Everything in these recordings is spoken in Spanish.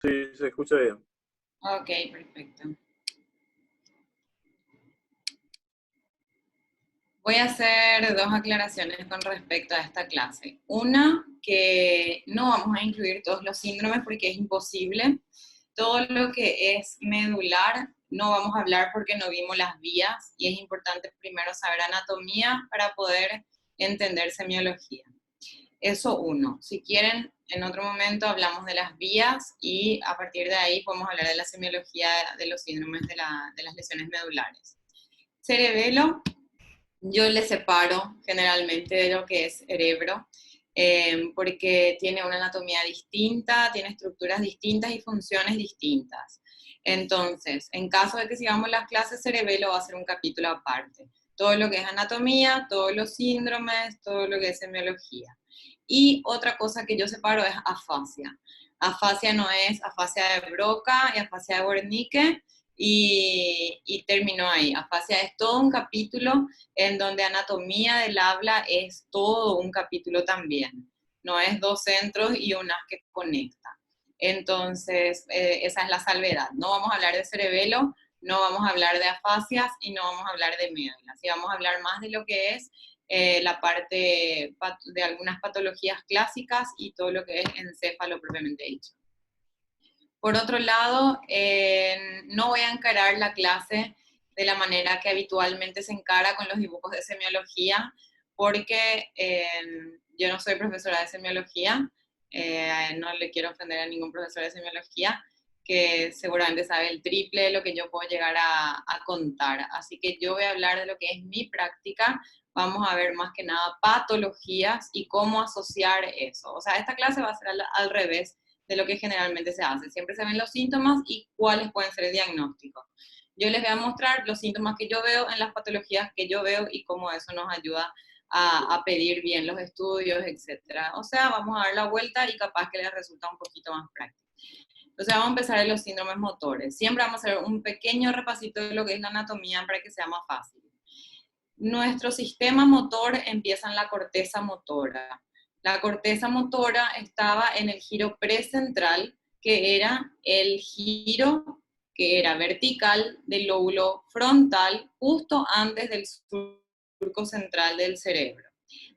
Sí, se escucha bien. Ok, perfecto. Voy a hacer dos aclaraciones con respecto a esta clase. Una, que no vamos a incluir todos los síndromes porque es imposible. Todo lo que es medular no vamos a hablar porque no vimos las vías y es importante primero saber anatomía para poder entender semiología. Eso uno. Si quieren, en otro momento hablamos de las vías y a partir de ahí podemos hablar de la semiología de los síndromes de las lesiones medulares. Cerebelo, yo le separo generalmente de lo que es cerebro, porque tiene una anatomía distinta, tiene estructuras distintas y funciones distintas. Entonces, en caso de que sigamos las clases, cerebelo va a ser un capítulo aparte. Todo lo que es anatomía, todos los síndromes, todo lo que es semiología. Y otra cosa que yo separo es afasia. Afasia no es afasia de Broca y afasia de Wernicke, y terminó ahí. Afasia es todo un capítulo en donde anatomía del habla es todo un capítulo también. No es dos centros y un haz que conecta. Entonces, esa es la salvedad. No vamos a hablar de cerebelo, no vamos a hablar de afasias y no vamos a hablar de médulas. Y vamos a hablar más de lo que es la parte de algunas patologías clásicas y todo lo que es encéfalo propiamente dicho. Por otro lado, no voy a encarar la clase de la manera que habitualmente se encara con los dibujos de semiología, porque yo no soy profesora de semiología, no le quiero ofender a ningún profesor de semiología, que seguramente sabe el triple de lo que yo puedo llegar a contar. Así que yo voy a hablar de lo que es mi práctica, vamos a ver más que nada patologías y cómo asociar eso. O sea, esta clase va a ser al revés de lo que generalmente se hace. Siempre se ven los síntomas y cuáles pueden ser el diagnóstico. Yo les voy a mostrar los síntomas que yo veo en las patologías que yo veo y cómo eso nos ayuda a pedir bien los estudios, etc. O sea, vamos a dar la vuelta y capaz que les resulta un poquito más práctico. Entonces vamos a empezar en los síndromes motores. Siempre vamos a hacer un pequeño repasito de lo que es la anatomía para que sea más fácil. Nuestro sistema motor empieza en la corteza motora. La corteza motora estaba en el giro precentral, que era el giro que era vertical del lóbulo frontal, justo antes del surco central del cerebro.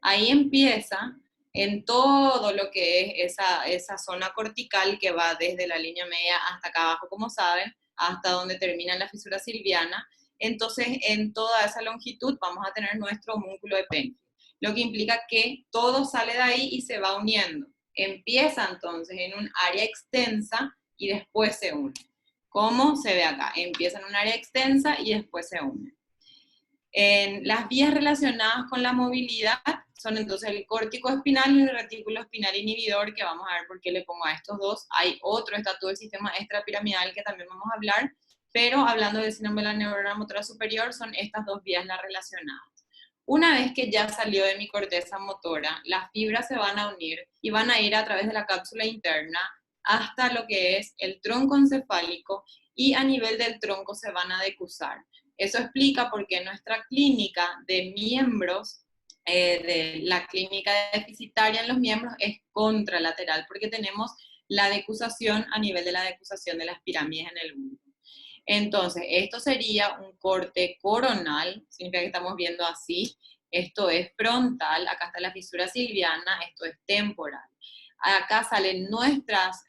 Ahí empieza en todo lo que es esa zona cortical que va desde la línea media hasta acá abajo, como saben, hasta donde termina la fisura silviana. Entonces, en toda esa longitud vamos a tener nuestro músculo epénfilo, lo que implica que todo sale de ahí y se va uniendo. Empieza entonces en un área extensa y después se une. ¿Cómo se ve acá? Empieza en un área extensa y después se une. En las vías relacionadas con la movilidad son entonces el córtico espinal y el retículo espinal inhibidor, que vamos a ver por qué le pongo a estos dos. Hay otro, está todo el sistema extrapiramidal que también vamos a hablar, pero hablando del síndrome de la neurona motora superior, son estas dos vías las relacionadas. Una vez que ya salió de mi corteza motora, las fibras se van a unir y van a ir a través de la cápsula interna hasta lo que es el tronco encefálico y a nivel del tronco se van a decusar. Eso explica por qué nuestra clínica de miembros, de la clínica deficitaria en los miembros, es contralateral, porque tenemos la decusación a nivel de la decusación de las pirámides en el bulbo. Entonces, esto sería un corte coronal, significa que estamos viendo así. Esto es frontal, acá está la fisura silviana, esto es temporal. Acá salen nuestras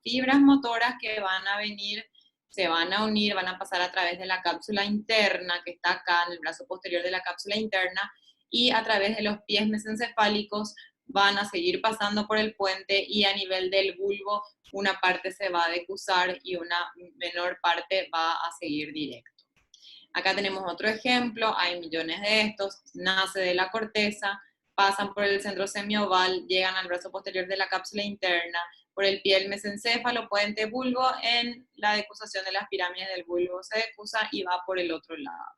fibras motoras que van a venir, se van a unir, van a pasar a través de la cápsula interna, que está acá en el brazo posterior de la cápsula interna, y a través de los pies mesencefálicos van a seguir pasando por el puente y a nivel del bulbo una parte se va a decusar y una menor parte va a seguir directo. Acá tenemos otro ejemplo, hay millones de estos, nace de la corteza, pasan por el centro semioval, llegan al brazo posterior de la cápsula interna, por el pie del mesencéfalo, puente bulbo, en la decusación de las pirámides del bulbo se decusa y va por el otro lado.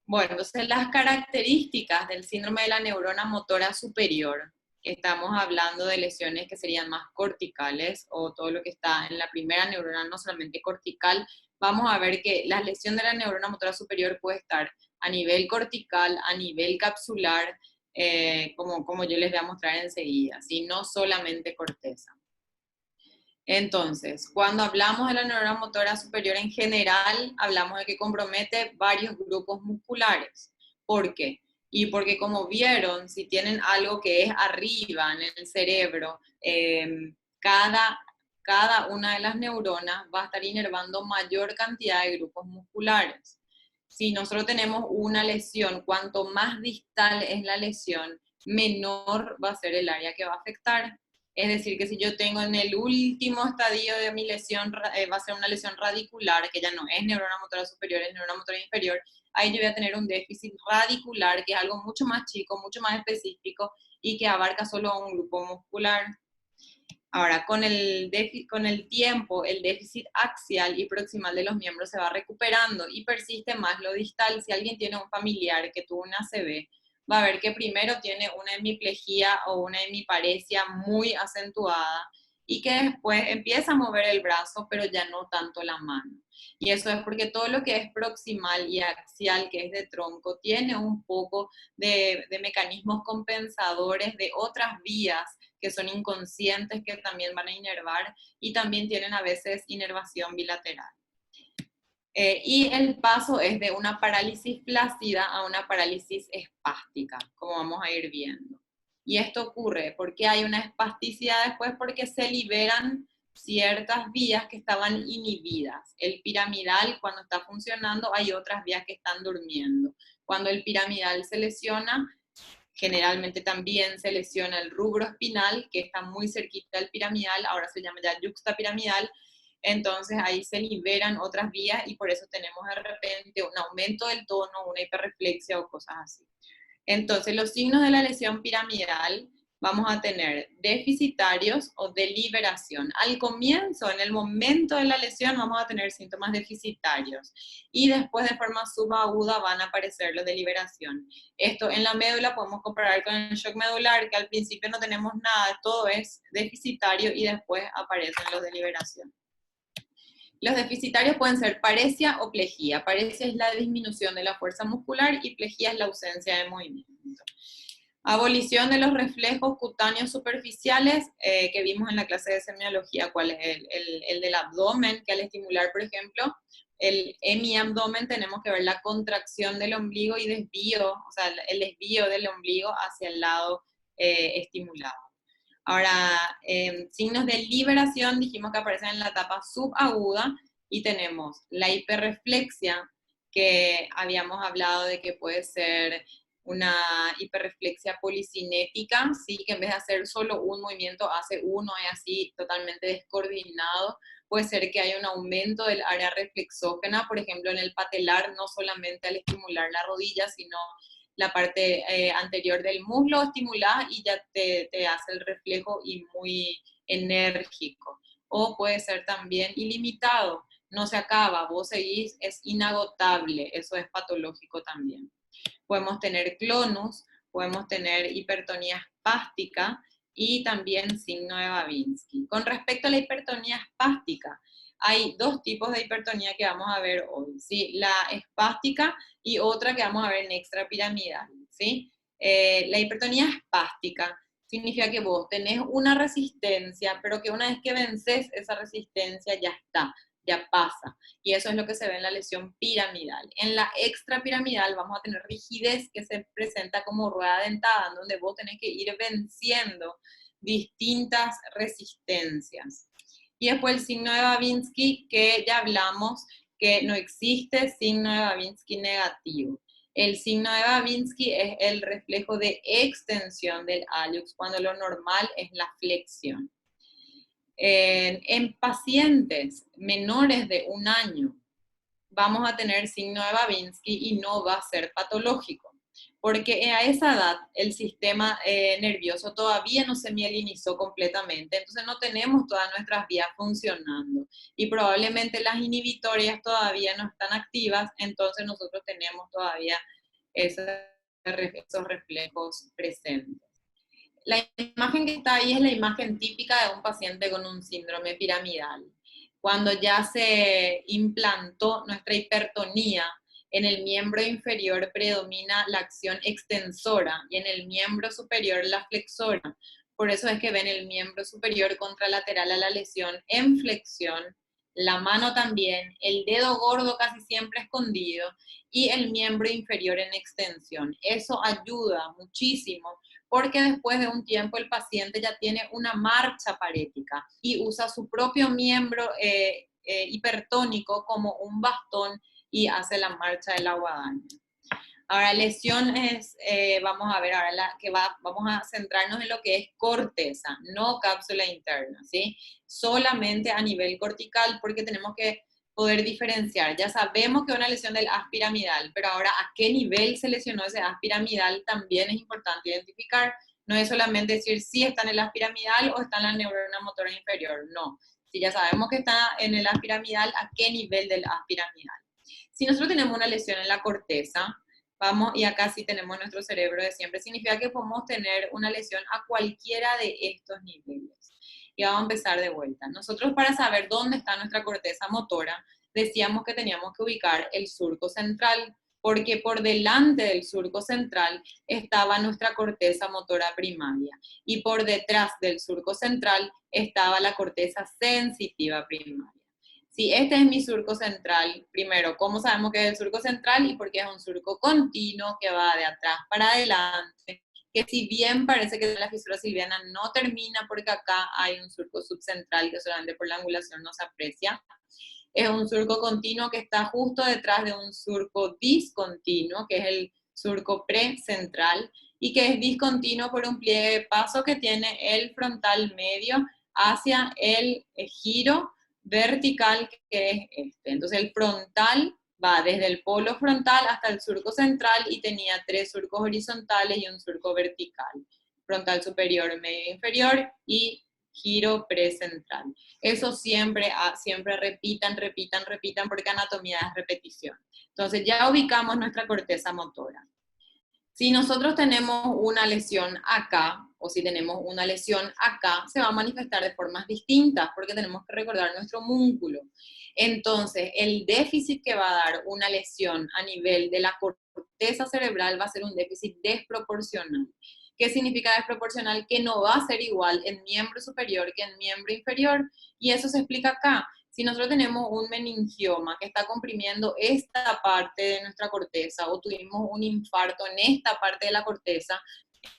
Bueno, entonces las características del síndrome de la neurona motora superior, estamos hablando de lesiones que serían más corticales o todo lo que está en la primera neurona, no solamente cortical, vamos a ver que la lesión de la neurona motora superior puede estar a nivel cortical, a nivel capsular, como yo les voy a mostrar enseguida, ¿sí? No solamente corteza. Entonces, cuando hablamos de la neurona motora superior en general, hablamos de que compromete varios grupos musculares. ¿Por qué? Y porque como vieron, si tienen algo que es arriba en el cerebro, cada una de las neuronas va a estar inervando mayor cantidad de grupos musculares. Si nosotros tenemos una lesión, cuanto más distal es la lesión, menor va a ser el área que va a afectar. Es decir, que si yo tengo en el último estadio de mi lesión, va a ser una lesión radicular, que ya no es neurona motora superior, es neurona motora inferior, ahí yo voy a tener un déficit radicular, que es algo mucho más chico, mucho más específico, y que abarca solo un grupo muscular. Ahora, con el tiempo, el déficit axial y proximal de los miembros se va recuperando y persiste más lo distal. Si alguien tiene un familiar que tuvo una ACV, va a ver que primero tiene una hemiplegia o una hemiparesia muy acentuada y que después empieza a mover el brazo, pero ya no tanto la mano. Y eso es porque todo lo que es proximal y axial, que es de tronco, tiene un poco de mecanismos compensadores de otras vías que son inconscientes, que también van a inervar y también tienen a veces inervación bilateral. Y el paso es de una parálisis flácida a una parálisis espástica, como vamos a ir viendo. Y esto ocurre porque hay una espasticidad después, porque se liberan ciertas vías que estaban inhibidas. El piramidal, cuando está funcionando, hay otras vías que están durmiendo. Cuando el piramidal se lesiona, generalmente también se lesiona el rubro espinal, que está muy cerquita del piramidal, ahora se llama ya yuxtapiramidal. Entonces ahí se liberan otras vías y por eso tenemos de repente un aumento del tono, una hiperreflexia o cosas así. Entonces los signos de la lesión piramidal vamos a tener deficitarios o de liberación. Al comienzo, en el momento de la lesión, vamos a tener síntomas deficitarios y después de forma subaguda van a aparecer los de liberación. Esto en la médula podemos comparar con el shock medular, que al principio no tenemos nada, todo es deficitario y después aparecen los de liberación. Los deficitarios pueden ser paresia o plejía. Paresia es la disminución de la fuerza muscular y plejía es la ausencia de movimiento. Abolición de los reflejos cutáneos superficiales, que vimos en la clase de semiología, cuál es el del abdomen, que al estimular, por ejemplo, el hemiabdomen, tenemos que ver la contracción del ombligo y desvío, o sea, el desvío del ombligo hacia el lado estimulado. Ahora, signos de liberación dijimos que aparecen en la etapa subaguda y tenemos la hiperreflexia, que habíamos hablado de que puede ser una hiperreflexia policinética, ¿sí? Que en vez de hacer solo un movimiento hace uno y así totalmente descoordinado. Puede ser que haya un aumento del área reflexógena, por ejemplo en el patelar, no solamente al estimular la rodilla, sino la parte anterior del muslo estimulada y ya te hace el reflejo y muy enérgico. O puede ser también ilimitado, no se acaba, vos seguís, es inagotable, eso es patológico también. Podemos tener clonus, podemos tener hipertonía espástica y también signo de Babinski. Con respecto a la hipertonía espástica, hay dos tipos de hipertonía que vamos a ver hoy, ¿sí? La espástica y otra que vamos a ver en extrapiramidal, ¿sí? La hipertonía espástica significa que vos tenés una resistencia, pero que una vez que vences esa resistencia ya está, ya pasa. Y eso es lo que se ve en la lesión piramidal. En la extrapiramidal vamos a tener rigidez que se presenta como rueda dentada, donde vos tenés que ir venciendo distintas resistencias. Y después el signo de Babinski, que ya hablamos que no existe signo de Babinski negativo. El signo de Babinski es el reflejo de extensión del hallux, cuando lo normal es la flexión. En pacientes menores de 1 año vamos a tener signo de Babinski y no va a ser patológico, porque a esa edad el sistema nervioso todavía no se mielinizó completamente, entonces no tenemos todas nuestras vías funcionando y probablemente las inhibitorias todavía no están activas, entonces nosotros tenemos todavía esos reflejos presentes. La imagen que está ahí es la imagen típica de un paciente con un síndrome piramidal. Cuando ya se implantó nuestra hipertonía, en el miembro inferior predomina la acción extensora y en el miembro superior la flexora, Por eso es que ven el miembro superior contralateral a la lesión en flexión, la mano también, el dedo gordo casi siempre escondido y el miembro inferior en extensión. Eso ayuda muchísimo porque después de un tiempo el paciente ya tiene una marcha parética y usa su propio miembro hipertónico como un bastón y hace la marcha de la guadaña. Ahora, lesiones, vamos a ver ahora vamos a centrarnos en lo que es corteza, no cápsula interna, ¿sí? Solamente a nivel cortical, porque tenemos que poder diferenciar. Ya sabemos que es una lesión del haz piramidal, pero ahora a qué nivel se lesionó ese haz piramidal también es importante identificar. No es solamente decir si está en el haz piramidal o está en la neurona motora inferior, no. Si ya sabemos que está en el haz piramidal, ¿a qué nivel del haz piramidal? Si nosotros tenemos una lesión en la corteza, vamos, y acá sí tenemos nuestro cerebro de siempre, significa que podemos tener una lesión a cualquiera de estos niveles. Y vamos a empezar de vuelta. Nosotros para saber dónde está nuestra corteza motora, decíamos que teníamos que ubicar el surco central, porque por delante del surco central estaba nuestra corteza motora primaria, y por detrás del surco central estaba la corteza sensitiva primaria. Si este es mi surco central, primero, ¿cómo sabemos que es el surco central? Y porque es un surco continuo que va de atrás para adelante, que si bien parece que la fisura silviana no termina porque acá hay un surco subcentral que solamente por la angulación no se aprecia, es un surco continuo que está justo detrás de un surco discontinuo, que es el surco precentral, y que es discontinuo por un pliegue de paso que tiene el frontal medio hacia el giro vertical que es este. Entonces el frontal va desde el polo frontal hasta el surco central y tenía 3 surcos horizontales y un surco vertical. Frontal superior, medio inferior y giro precentral. Eso siempre repitan, porque anatomía es repetición. Entonces ya ubicamos nuestra corteza motora. Si nosotros tenemos una lesión acá, o si tenemos una lesión acá, se va a manifestar de formas distintas, porque tenemos que recordar nuestro músculo. Entonces, el déficit que va a dar una lesión a nivel de la corteza cerebral va a ser un déficit desproporcional. ¿Qué significa desproporcional? Que no va a ser igual en miembro superior que en miembro inferior, y eso se explica acá. Si nosotros tenemos un meningioma que está comprimiendo esta parte de nuestra corteza o tuvimos un infarto en esta parte de la corteza,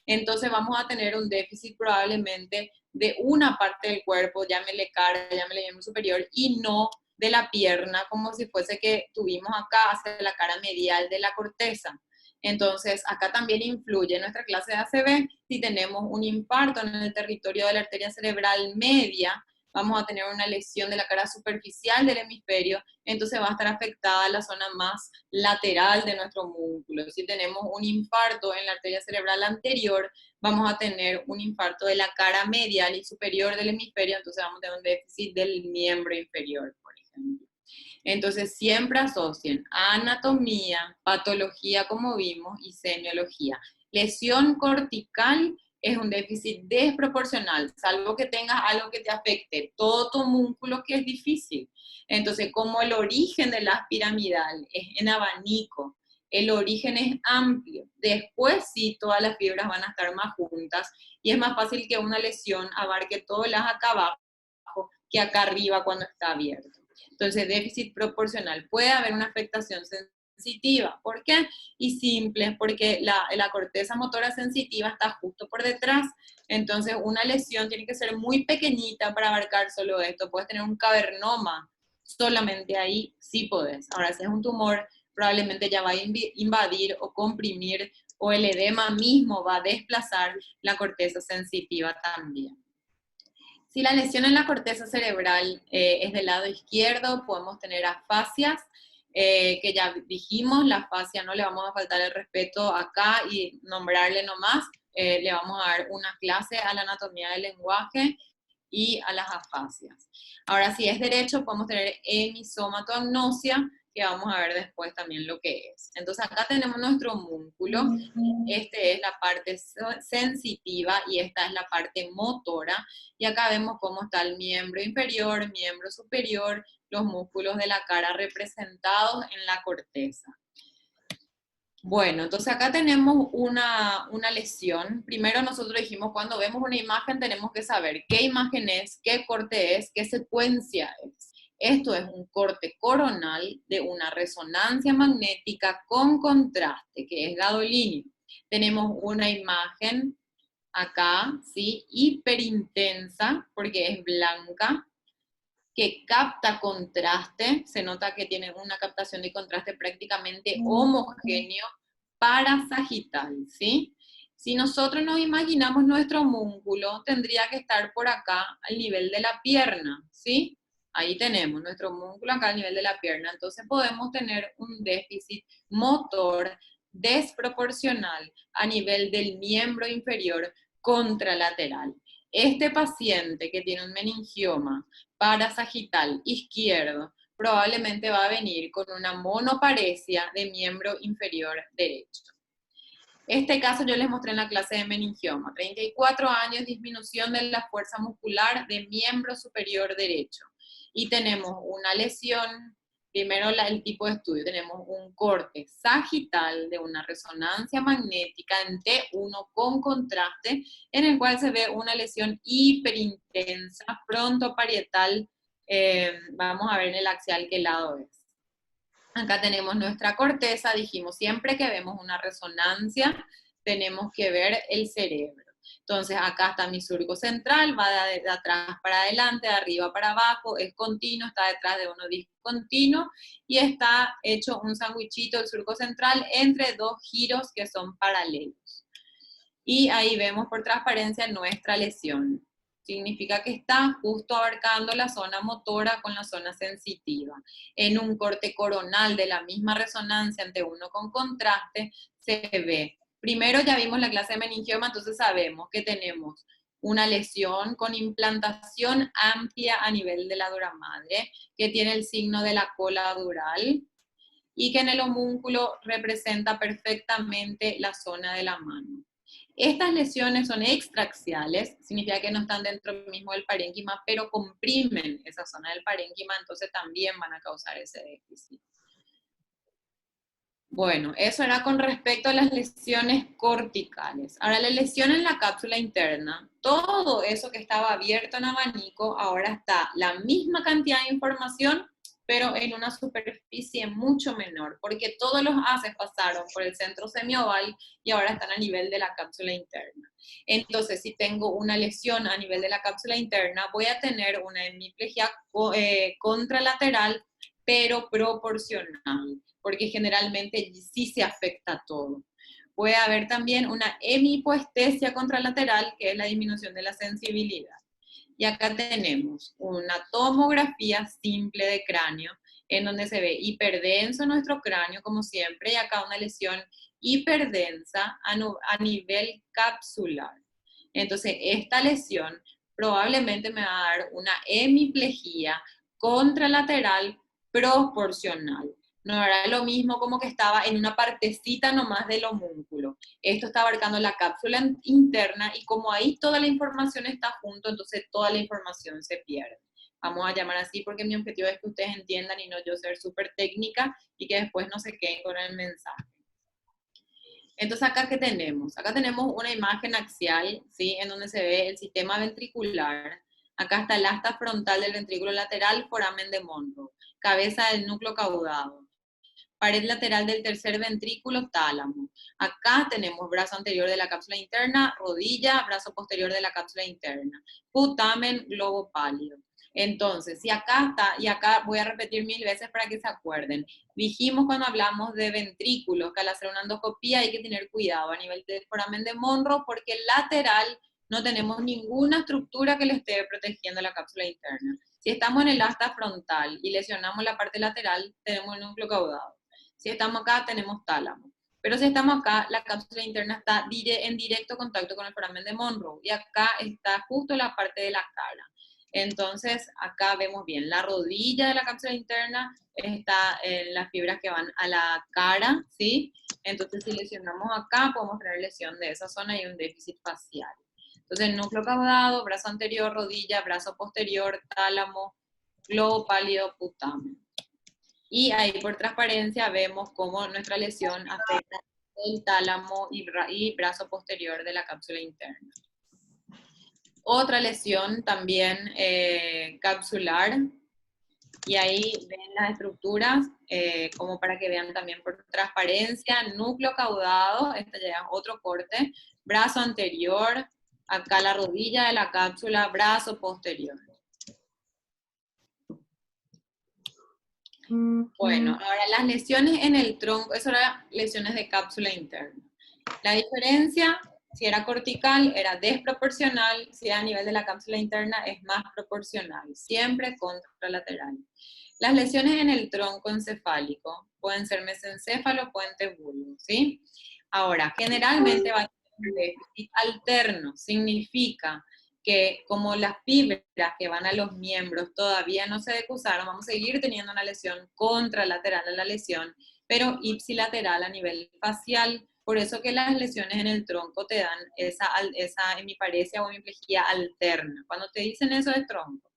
entonces vamos a tener un déficit probablemente de una parte del cuerpo, llámele cara, llámele miembro superior, y no de la pierna, como si fuese que tuvimos acá hacia la cara medial de la corteza. Entonces, acá también influye nuestra clase de ACV. Si tenemos un infarto en el territorio de la arteria cerebral media, vamos a tener una lesión de la cara superficial del hemisferio, entonces va a estar afectada la zona más lateral de nuestro músculo. Si tenemos un infarto en la arteria cerebral anterior, vamos a tener un infarto de la cara medial y superior del hemisferio, entonces vamos a tener un déficit del miembro inferior, por ejemplo. Entonces siempre asocien anatomía, patología como vimos y semiología. Lesión cortical es un déficit desproporcional, salvo que tengas algo que te afecte todo tu músculo, que es difícil. Entonces, como el origen de la piramidal es en abanico, el origen es amplio, después sí todas las fibras van a estar más juntas y es más fácil que una lesión abarque todo las acá abajo que acá arriba cuando está abierto. Entonces, déficit proporcional. Puede haber una afectación sensitiva. ¿Por qué? Y simple, porque la corteza motora sensitiva está justo por detrás. Entonces, una lesión tiene que ser muy pequeñita para abarcar solo esto. Puedes tener un cavernoma, solamente ahí sí podés. Ahora, si es un tumor, probablemente ya va a invadir o comprimir, o el edema mismo va a desplazar la corteza sensitiva también. Si la lesión en la corteza cerebral es del lado izquierdo, podemos tener afasias, que ya dijimos, la afasia no le vamos a faltar el respeto acá y nombrarle nomás, le vamos a dar una clase a la anatomía del lenguaje y a las afasias. Ahora, si es derecho, podemos tener hemisomatoagnosia, que vamos a ver después también lo que es. Entonces acá tenemos nuestro músculo, este es la parte sensitiva y esta es la parte motora, y acá vemos cómo está el miembro inferior, miembro superior, los músculos de la cara representados en la corteza. Bueno, entonces acá tenemos una lesión. Primero nosotros dijimos, cuando vemos una imagen tenemos que saber qué imagen es, qué corte es, qué secuencia es. Esto es un corte coronal de una resonancia magnética con contraste, que es gadolíneo. Tenemos una imagen acá, ¿sí? Hiperintensa, porque es blanca, que capta contraste, se nota que tiene una captación de contraste prácticamente homogéneo para sagital, ¿sí? Si nosotros nos imaginamos nuestro músculo, tendría que estar por acá al nivel de la pierna, ¿sí? Ahí tenemos nuestro músculo acá al nivel de la pierna, entonces podemos tener un déficit motor desproporcional a nivel del miembro inferior contralateral. Este paciente que tiene un meningioma parasagital izquierdo probablemente va a venir con una monoparesia de miembro inferior derecho. Este caso yo les mostré en la clase de meningioma, 34 años, disminución de la fuerza muscular de miembro superior derecho. Y tenemos una lesión, primero el tipo de estudio, tenemos un corte sagital de una resonancia magnética en T1 con contraste, en el cual se ve una lesión hiperintensa, frontoparietal, vamos a ver en el axial qué lado es. Acá tenemos nuestra corteza, dijimos, siempre que vemos una resonancia, tenemos que ver el cerebro. Entonces, acá está mi surco central, va de atrás para adelante, de arriba para abajo, es continuo, está detrás de uno discontinuo, y está hecho un sandwichito el surco central entre dos giros que son paralelos. Y ahí vemos por transparencia nuestra lesión. Significa que está justo abarcando la zona motora con la zona sensitiva. En un corte coronal de la misma resonancia ante uno con contraste, se ve. Primero ya vimos la clase de meningioma, entonces sabemos que tenemos una lesión con implantación amplia a nivel de la dura madre, que tiene el signo de la cola dural, y que en el homúnculo representa perfectamente la zona de la mano. Estas lesiones son extraaxiales, significa que no están dentro mismo del parénquima, pero comprimen esa zona del parénquima, entonces también van a causar ese déficit. Bueno, eso era con respecto a las lesiones corticales. Ahora, la lesión en la cápsula interna, todo eso que estaba abierto en abanico, ahora está la misma cantidad de información, pero en una superficie mucho menor, porque todos los haces pasaron por el centro semioval y ahora están a nivel de la cápsula interna. Entonces, si tengo una lesión a nivel de la cápsula interna, voy a tener una hemiplegia contralateral, pero proporcional, porque generalmente sí se afecta todo. Puede haber también una hemipoestesia contralateral, que es la disminución de la sensibilidad. Y acá tenemos una tomografía simple de cráneo, en donde se ve hiperdenso nuestro cráneo, como siempre, y acá una lesión hiperdensa a nivel capsular. Entonces, esta lesión probablemente me va a dar una hemiplegia contralateral proporcional. No era lo mismo como que estaba en una partecita nomás del homúnculo. Esto está abarcando la cápsula interna y como ahí toda la información está junto, entonces toda la información se pierde. Vamos a llamar así porque mi objetivo es que ustedes entiendan y no yo ser súper técnica y que después no se queden con el mensaje. Entonces, ¿acá qué tenemos? Acá tenemos una imagen axial, ¿sí? En donde se ve el sistema ventricular. Acá está el asta frontal del ventrículo lateral, foramen de Monro, cabeza del núcleo caudado, pared lateral del tercer ventrículo, tálamo. Acá tenemos brazo anterior de la cápsula interna, rodilla, brazo posterior de la cápsula interna, putamen, globo pálido. Entonces, si acá está, y acá voy a repetir 1000 veces para que se acuerden, dijimos cuando hablamos de ventrículos que al hacer una endoscopía hay que tener cuidado a nivel del foramen de Monro porque lateral no tenemos ninguna estructura que le esté protegiendo la cápsula interna. Si estamos en el asta frontal y lesionamos la parte lateral, tenemos el núcleo caudado. Si estamos acá, tenemos tálamo. Pero si estamos acá, la cápsula interna está en directo contacto con el foramen de Monro. Y acá está justo la parte de la cara. Entonces, acá vemos bien la rodilla de la cápsula interna, está en las fibras que van a la cara, ¿sí? Entonces, si lesionamos acá, podemos tener lesión de esa zona y un déficit facial. Entonces, el núcleo caudado, brazo anterior, rodilla, brazo posterior, tálamo, globo pálido, putamen. Y ahí por transparencia vemos cómo nuestra lesión afecta el tálamo y brazo posterior de la cápsula interna. Otra lesión también capsular, y ahí ven las estructuras, como para que vean también por transparencia, núcleo caudado, este ya es otro corte, brazo anterior, acá la rodilla de la cápsula, brazo posterior. Bueno, ahora las lesiones en el tronco, eso eran lesiones de cápsula interna. La diferencia, si era cortical, era desproporcional, si era a nivel de la cápsula interna, es más proporcional, siempre contralateral. Las lesiones en el tronco encefálico pueden ser mesencéfalo, puente bulbo, ¿sí? Ahora, generalmente va a tener un déficit alterno, significa que como las fibras que van a los miembros todavía no se decusaron, vamos a seguir teniendo una lesión contralateral a la lesión, pero ipsilateral a nivel facial. Por eso que las lesiones en el tronco te dan esa hemiparesia o hemiplegia alterna. Cuando te dicen eso de tronco,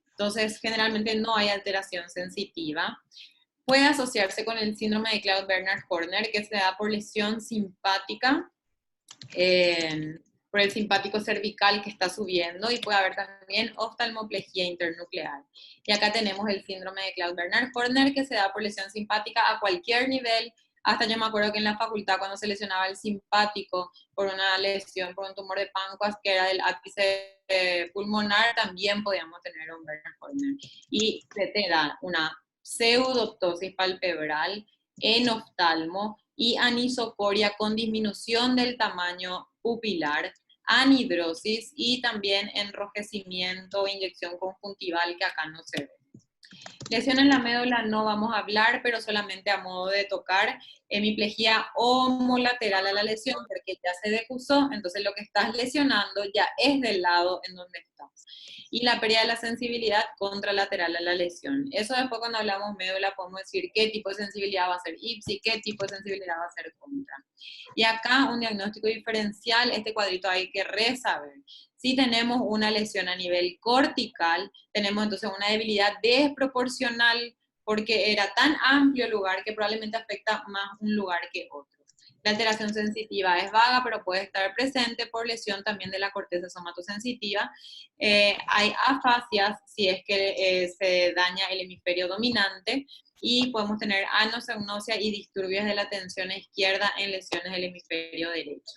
entonces generalmente no hay alteración sensitiva. Puede asociarse con el síndrome de Claude-Bernard-Horner, que se da por lesión simpática, por el simpático cervical que está subiendo, y puede haber también oftalmoplegia internuclear. Y acá tenemos el síndrome de Claude-Bernard-Horner, que se da por lesión simpática a cualquier nivel. Hasta yo me acuerdo que en la facultad, cuando se lesionaba el simpático por una lesión, por un tumor de páncreas que era del ápice pulmonar, también podíamos tener un Bernard-Horner. Y se te da una pseudoptosis palpebral en oftalmo y anisocoria con disminución del tamaño pupilar, anhidrosis y también enrojecimiento o inyección conjuntival que acá no se ve. Lesión en la médula no vamos a hablar, pero solamente a modo de tocar. Hemiplegia homolateral a la lesión, porque ya se decusó, entonces lo que estás lesionando ya es del lado en donde estás. Y la pérdida de la sensibilidad contralateral a la lesión. Eso después cuando hablamos médula podemos decir qué tipo de sensibilidad va a ser IPSI, qué tipo de sensibilidad va a ser contra. Y acá un diagnóstico diferencial, este cuadrito hay que resaber. Si tenemos una lesión a nivel cortical, tenemos entonces una debilidad desproporcional porque era tan amplio el lugar que probablemente afecta más un lugar que otro. La alteración sensitiva es vaga, pero puede estar presente por lesión también de la corteza somatosensitiva. Hay afasias si es que se daña el hemisferio dominante, y podemos tener anosognosia y disturbios de la tensión izquierda en lesiones del hemisferio derecho.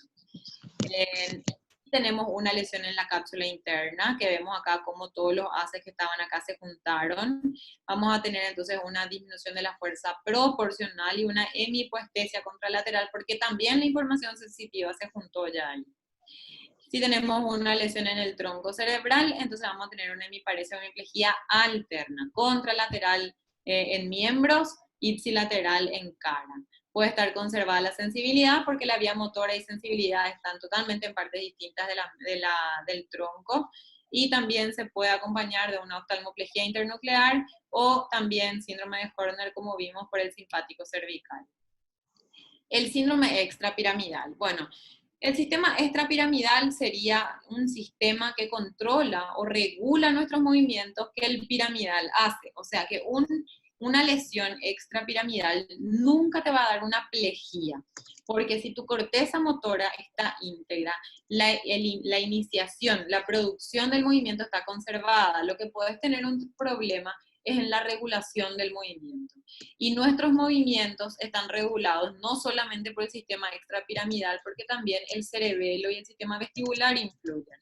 Tenemos una lesión en la cápsula interna, que vemos acá como todos los haces que estaban acá se juntaron. Vamos a tener entonces una disminución de la fuerza proporcional y una hemipoestesia contralateral, porque también la información sensitiva se juntó ya ahí. Si tenemos una lesión en el tronco cerebral, entonces vamos a tener una hemiparesia o hemiplegia alterna, contralateral en miembros, ipsilateral en cara. Puede estar conservada la sensibilidad porque la vía motora y sensibilidad están totalmente en partes distintas del tronco, y también se puede acompañar de una oftalmoplegia internuclear o también síndrome de Horner, como vimos, por el simpático cervical. El síndrome extrapiramidal. Bueno, el sistema extrapiramidal sería un sistema que controla o regula nuestros movimientos que el piramidal hace. O sea que una lesión extrapiramidal nunca te va a dar una plejía, porque si tu corteza motora está íntegra, la iniciación, la producción del movimiento está conservada. Lo que puedes tener un problema es en la regulación del movimiento. Y nuestros movimientos están regulados no solamente por el sistema extrapiramidal, porque también el cerebelo y el sistema vestibular influyen.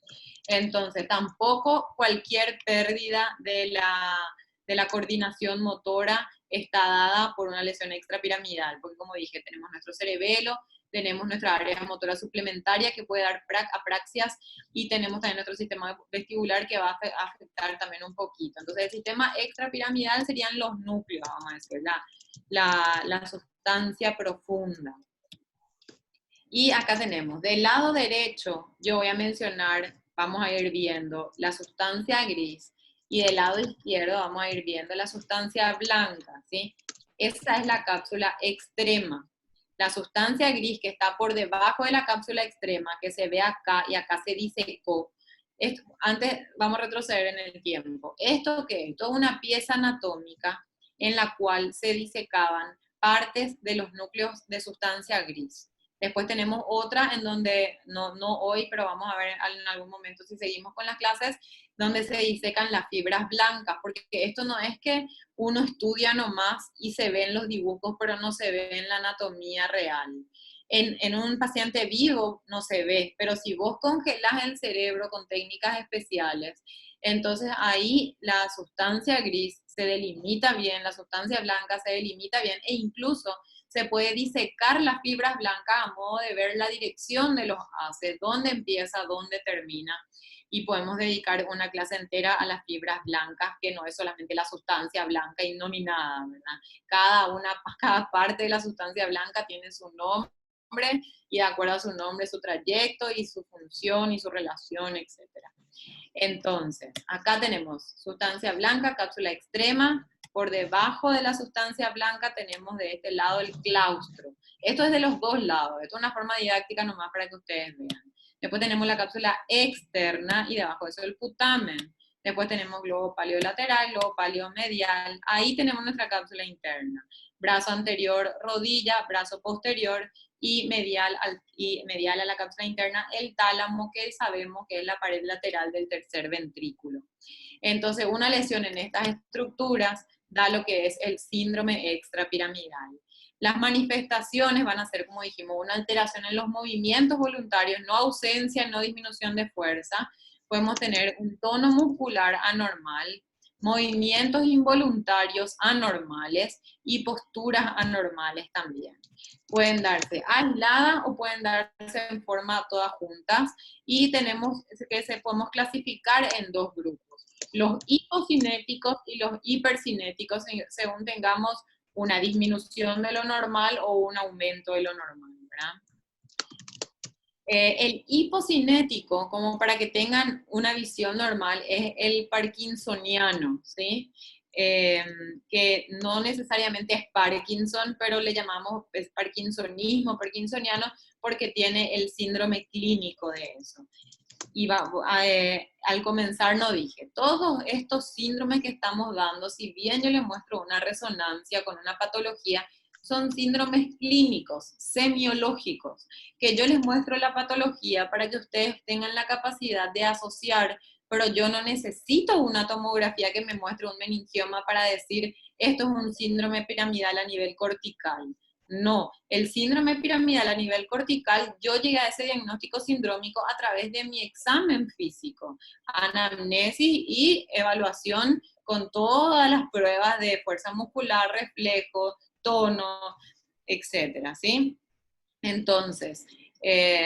Entonces, tampoco cualquier pérdida de la coordinación motora está dada por una lesión extrapiramidal, porque como dije, tenemos nuestro cerebelo, tenemos nuestra área motora suplementaria que puede dar apraxias, y tenemos también nuestro sistema vestibular que va a afectar también un poquito. Entonces el sistema extrapiramidal serían los núcleos, vamos a decir, la sustancia profunda. Y acá tenemos, del lado derecho, yo voy a mencionar, vamos a ir viendo la sustancia gris, y del lado izquierdo vamos a ir viendo la sustancia blanca, ¿sí? Esa es la cápsula extrema. La sustancia gris que está por debajo de la cápsula extrema, que se ve acá, y acá se disecó. Antes, vamos a retroceder en el tiempo. ¿Esto qué es? Esto es una pieza anatómica en la cual se disecaban partes de los núcleos de sustancia gris. Después tenemos otra en donde, no hoy, pero vamos a ver en algún momento si seguimos con las clases, donde se disecan las fibras blancas, porque esto no es que uno estudia nomás y se ven los dibujos, pero no se ve en la anatomía real. En un paciente vivo no se ve, pero si vos congelás el cerebro con técnicas especiales, entonces ahí la sustancia gris se delimita bien, la sustancia blanca se delimita bien, e incluso se puede disecar las fibras blancas a modo de ver la dirección de los haces, dónde empieza, dónde termina. Y podemos dedicar una clase entera a las fibras blancas, que no es solamente la sustancia blanca innominada, ¿verdad? Cada parte de la sustancia blanca tiene su nombre y de acuerdo a su nombre, su trayecto y su función y su relación, etcétera. Entonces, acá tenemos sustancia blanca, cápsula extrema. Por debajo de la sustancia blanca tenemos de este lado el claustro. Esto es de los dos lados. Esto es una forma didáctica nomás para que ustedes vean. Después tenemos la cápsula externa y debajo de eso el putamen. Después tenemos globo paleolateral, globo paleomedial. Ahí tenemos nuestra cápsula interna. Brazo anterior, rodilla, brazo posterior y medial a la cápsula interna el tálamo, que sabemos que es la pared lateral del tercer ventrículo. Entonces, una lesión en estas estructuras da lo que es el síndrome extrapiramidal. Las manifestaciones van a ser, como dijimos, una alteración en los movimientos voluntarios, no ausencia, no disminución de fuerza. Podemos tener un tono muscular anormal, movimientos involuntarios anormales y posturas anormales también. Pueden darse aisladas o pueden darse en forma todas juntas, y tenemos que podemos clasificar en dos grupos: los hipocinéticos y los hipercinéticos, según tengamos una disminución de lo normal o un aumento de lo normal, ¿verdad? El hipocinético, como para que tengan una visión normal, es el parkinsoniano, ¿sí? Que no necesariamente es Parkinson, pero le llamamos parkinsonismo, parkinsoniano, porque tiene el síndrome clínico de eso. Y al comenzar no dije, todos estos síndromes que estamos dando, si bien yo les muestro una resonancia con una patología, son síndromes clínicos, semiológicos, que yo les muestro la patología para que ustedes tengan la capacidad de asociar, pero yo no necesito una tomografía que me muestre un meningioma para decir, esto es un síndrome piramidal a nivel cortical. No, el síndrome piramidal a nivel cortical, yo llegué a ese diagnóstico sindrómico a través de mi examen físico, anamnesis y evaluación con todas las pruebas de fuerza muscular, reflejo, tono, etcétera, ¿sí? Entonces,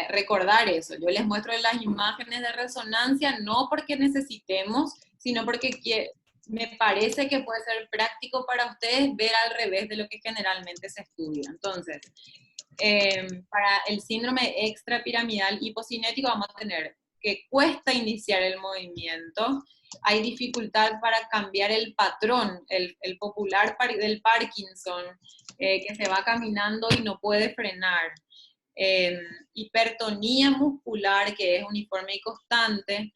recordar eso. Yo les muestro las imágenes de resonancia no porque necesitemos, sino porque me parece que puede ser práctico para ustedes ver al revés de lo que generalmente se estudia. Entonces, para el síndrome extrapiramidal hipocinético vamos a tener que cuesta iniciar el movimiento, hay dificultad para cambiar el patrón, el popular del Parkinson, que se va caminando y no puede frenar. Hipertonía muscular, que es uniforme y constante,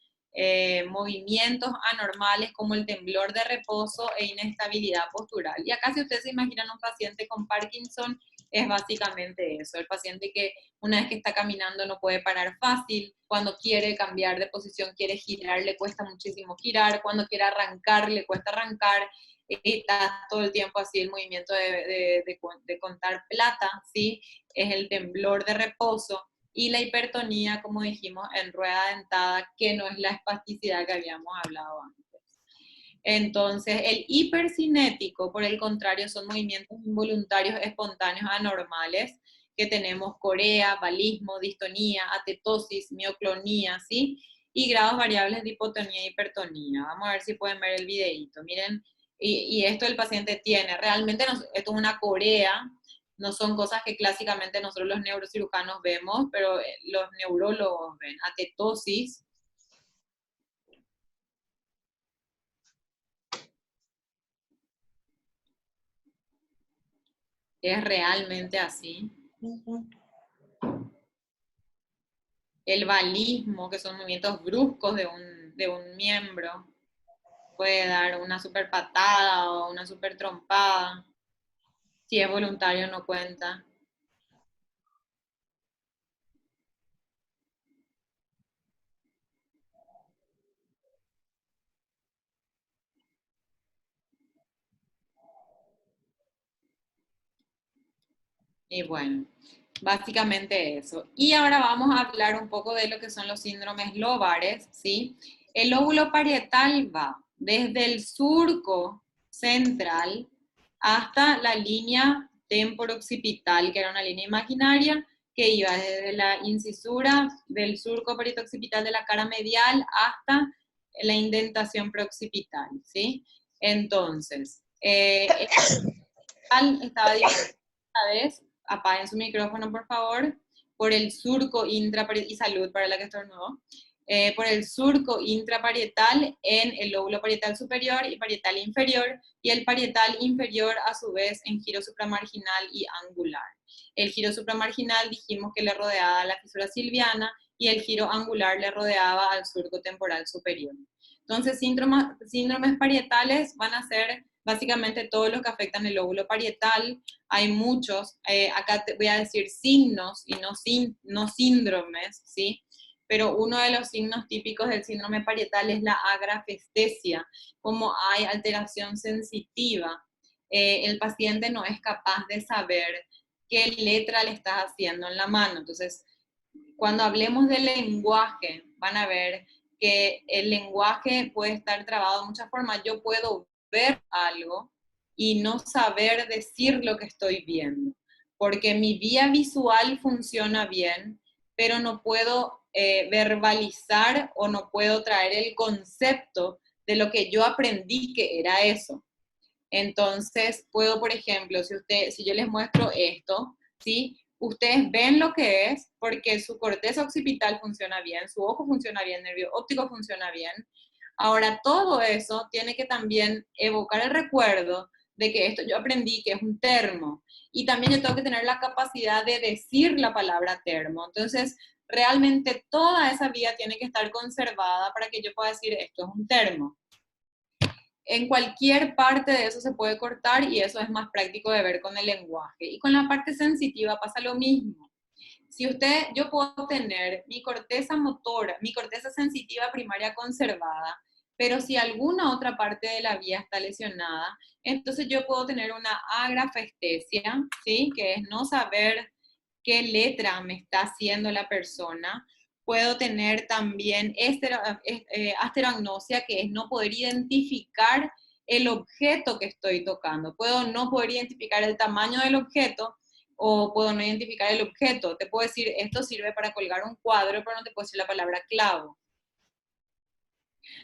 movimientos anormales como el temblor de reposo e inestabilidad postural. Y acá, si ustedes se imaginan un paciente con Parkinson, es básicamente eso, el paciente que una vez que está caminando no puede parar fácil, cuando quiere cambiar de posición, quiere girar, le cuesta muchísimo girar, cuando quiere arrancar, le cuesta arrancar, está todo el tiempo así el movimiento de contar plata, ¿sí? Es el temblor de reposo, y la hipertonía, como dijimos, en rueda dentada, que no es la espasticidad que habíamos hablado antes. Entonces, el hipercinético, por el contrario, son movimientos involuntarios espontáneos anormales, que tenemos corea, balismo, distonía, atetosis, mioclonía, ¿sí? Y grados variables de hipotonía e hipertonía. Vamos a ver si pueden ver el videito. Miren, y esto el paciente tiene. Realmente esto es una corea, no son cosas que clásicamente nosotros los neurocirujanos vemos, pero los neurólogos ven. Atetosis, es realmente así. El balismo, que son movimientos bruscos de un miembro, puede dar una super patada o una super trompada. Si es voluntario no cuenta. Y bueno, básicamente eso. Y ahora vamos a hablar un poco de lo que son los síndromes lobares, ¿sí? El lóbulo parietal va desde el surco central hasta la línea temporo-occipital, que era una línea imaginaria que iba desde la incisura del surco parieto-occipital de la cara medial hasta la indentación preoccipital, ¿sí? Entonces, estaba dividido esta vez, apaguen su micrófono por favor, por el surco intraparietal, y salud para la que estornudó, por el surco intraparietal en el lóbulo parietal superior y parietal inferior, y el parietal inferior a su vez en giro supramarginal y angular. El giro supramarginal dijimos que le rodeaba la fisura silviana, y el giro angular le rodeaba al surco temporal superior. Entonces, síndromes parietales van a ser básicamente todos los que afectan el lóbulo parietal. Hay muchos, acá te voy a decir signos y no síndromes, ¿sí? Pero uno de los signos típicos del síndrome parietal es la agrafestesia. Como hay alteración sensitiva, el paciente no es capaz de saber qué letra le estás haciendo en la mano. Entonces, cuando hablemos del lenguaje, van a ver que el lenguaje puede estar trabado de muchas formas. Yo puedo ver algo y no saber decir lo que estoy viendo, porque mi vía visual funciona bien, pero no puedo verbalizar o no puedo traer el concepto de lo que yo aprendí que era eso. Entonces, puedo, por ejemplo, si yo les muestro esto, ¿sí? Ustedes ven lo que es porque su corteza occipital funciona bien, su ojo funciona bien, el nervio óptico funciona bien. Ahora, todo eso tiene que también evocar el recuerdo de que esto yo aprendí que es un termo. Y también yo tengo que tener la capacidad de decir la palabra termo. Entonces, realmente toda esa vía tiene que estar conservada para que yo pueda decir esto es un termo. En cualquier parte de eso se puede cortar y eso es más práctico de ver con el lenguaje. Y con la parte sensitiva pasa lo mismo. Yo puedo tener mi corteza motora, mi corteza sensitiva primaria conservada, pero si alguna otra parte de la vía está lesionada, entonces yo puedo tener una agrafestesia, ¿sí? Que es no saber qué letra me está haciendo la persona. Puedo tener también asterognosia, que es no poder identificar el objeto que estoy tocando. Puedo no poder identificar el tamaño del objeto, o puedo no identificar el objeto. Te puedo decir, esto sirve para colgar un cuadro, pero no te puedo decir la palabra clavo.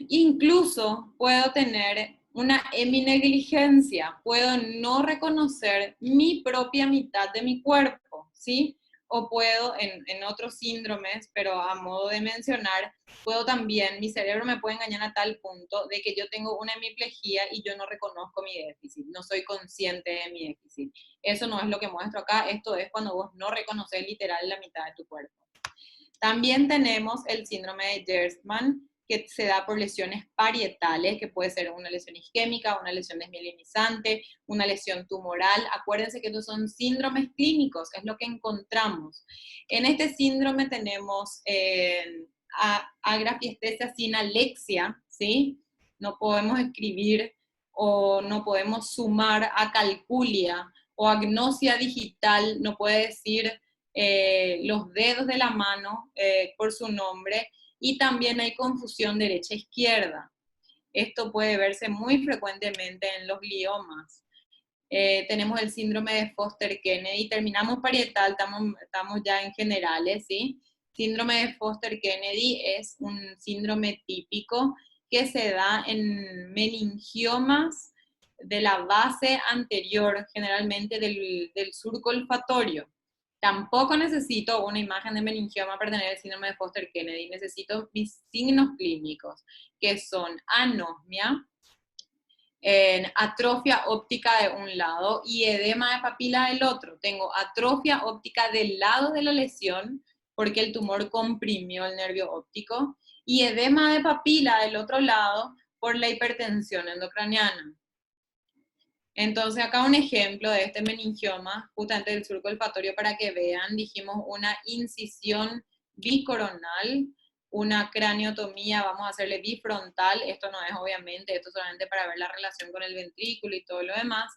Incluso puedo tener una heminegligencia, puedo no reconocer mi propia mitad de mi cuerpo, ¿sí? O puedo, en otros síndromes, pero a modo de mencionar, puedo también, mi cerebro me puede engañar a tal punto de que yo tengo una hemiplegia y yo no reconozco mi déficit, no soy consciente de mi déficit. Eso no es lo que muestro acá, esto es cuando vos no reconoces literal la mitad de tu cuerpo. También tenemos el síndrome de Gerstmann, que se da por lesiones parietales, que puede ser una lesión isquémica, una lesión desmielinizante, una lesión tumoral. Acuérdense que estos son síndromes clínicos, es lo que encontramos. En este síndrome tenemos agrafiestesia sin alexia, ¿sí? No podemos escribir o no podemos sumar acalculia, o agnosia digital, no puede decir los dedos de la mano por su nombre, y también hay confusión derecha-izquierda. Esto puede verse muy frecuentemente en los gliomas. Tenemos el síndrome de Foster-Kennedy, terminamos parietal, estamos ya en generales, ¿sí? Síndrome de Foster-Kennedy es un síndrome típico que se da en meningiomas de la base anterior, generalmente del surco olfatorio. Tampoco necesito una imagen de meningioma para tener el síndrome de Foster-Kennedy, necesito mis signos clínicos, que son anosmia, atrofia óptica de un lado y edema de papila del otro. Tengo atrofia óptica del lado de la lesión, porque el tumor comprimió el nervio óptico, y edema de papila del otro lado por la hipertensión endocraniana. Entonces acá un ejemplo de este meningioma, justamente del surco olfatorio, para que vean, dijimos una incisión bicoronal, una craniotomía, vamos a hacerle bifrontal, esto no es obviamente, esto es solamente para ver la relación con el ventrículo y todo lo demás,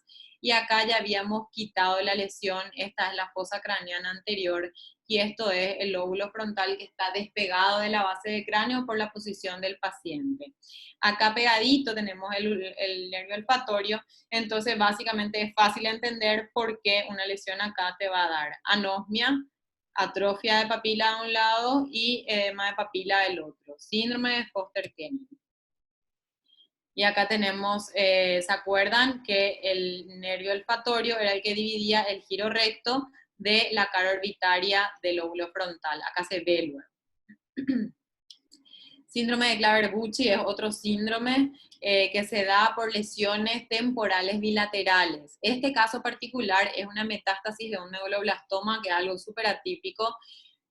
y acá ya habíamos quitado la lesión. Esta es la fosa craneana anterior, y esto es el lóbulo frontal que está despegado de la base del cráneo por la posición del paciente. Acá pegadito tenemos el nervio olfatorio, entonces básicamente es fácil entender por qué una lesión acá te va a dar anosmia, atrofia de papila de un lado y edema de papila del otro, síndrome de Foster-Kennedy. Y acá tenemos, ¿se acuerdan que el nervio olfatorio era el que dividía el giro recto de la cara orbitaria del lóbulo frontal? Acá se ve luego. Síndrome de Claver-Bucci es otro síndrome que se da por lesiones temporales bilaterales. Este caso particular es una metástasis de un neuroblastoma, que es algo súper atípico,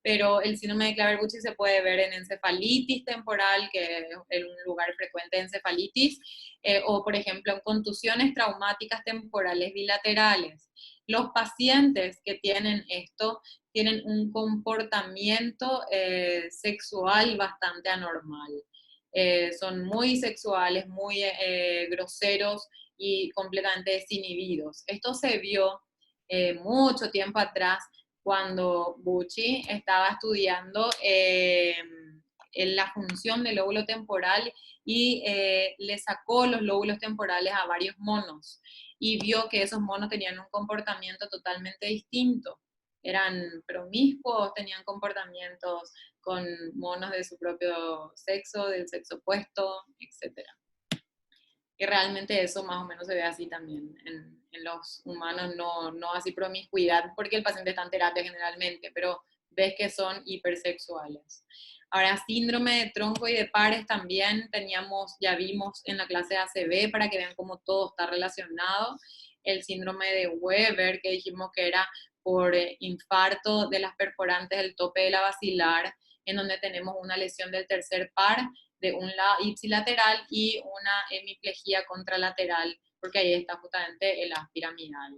pero el síndrome de Claver-Bucci se puede ver en encefalitis temporal, que es un lugar frecuente de encefalitis, o por ejemplo en contusiones traumáticas temporales bilaterales. Los pacientes que tienen esto tienen un comportamiento sexual bastante anormal. Son muy sexuales, muy groseros y completamente desinhibidos. Esto se vio mucho tiempo atrás cuando Bucci estaba estudiando en la función del lóbulo temporal y le sacó los lóbulos temporales a varios monos y vio que esos monos tenían un comportamiento totalmente distinto. Eran promiscuos, tenían comportamientos con monos de su propio sexo, del sexo opuesto, etc. Y realmente eso más o menos se ve así también en los humanos, no así promiscuidad, porque el paciente está en terapia generalmente, pero ves que son hipersexuales. Ahora, síndrome de tronco y de pares también ya vimos en la clase de ACV, para que vean cómo todo está relacionado. El síndrome de Weber, que dijimos que era por infarto de las perforantes del tope de la basilar, en donde tenemos una lesión del tercer par, de un lado ipsilateral y una hemiplegia contralateral, porque ahí está justamente el haz piramidal.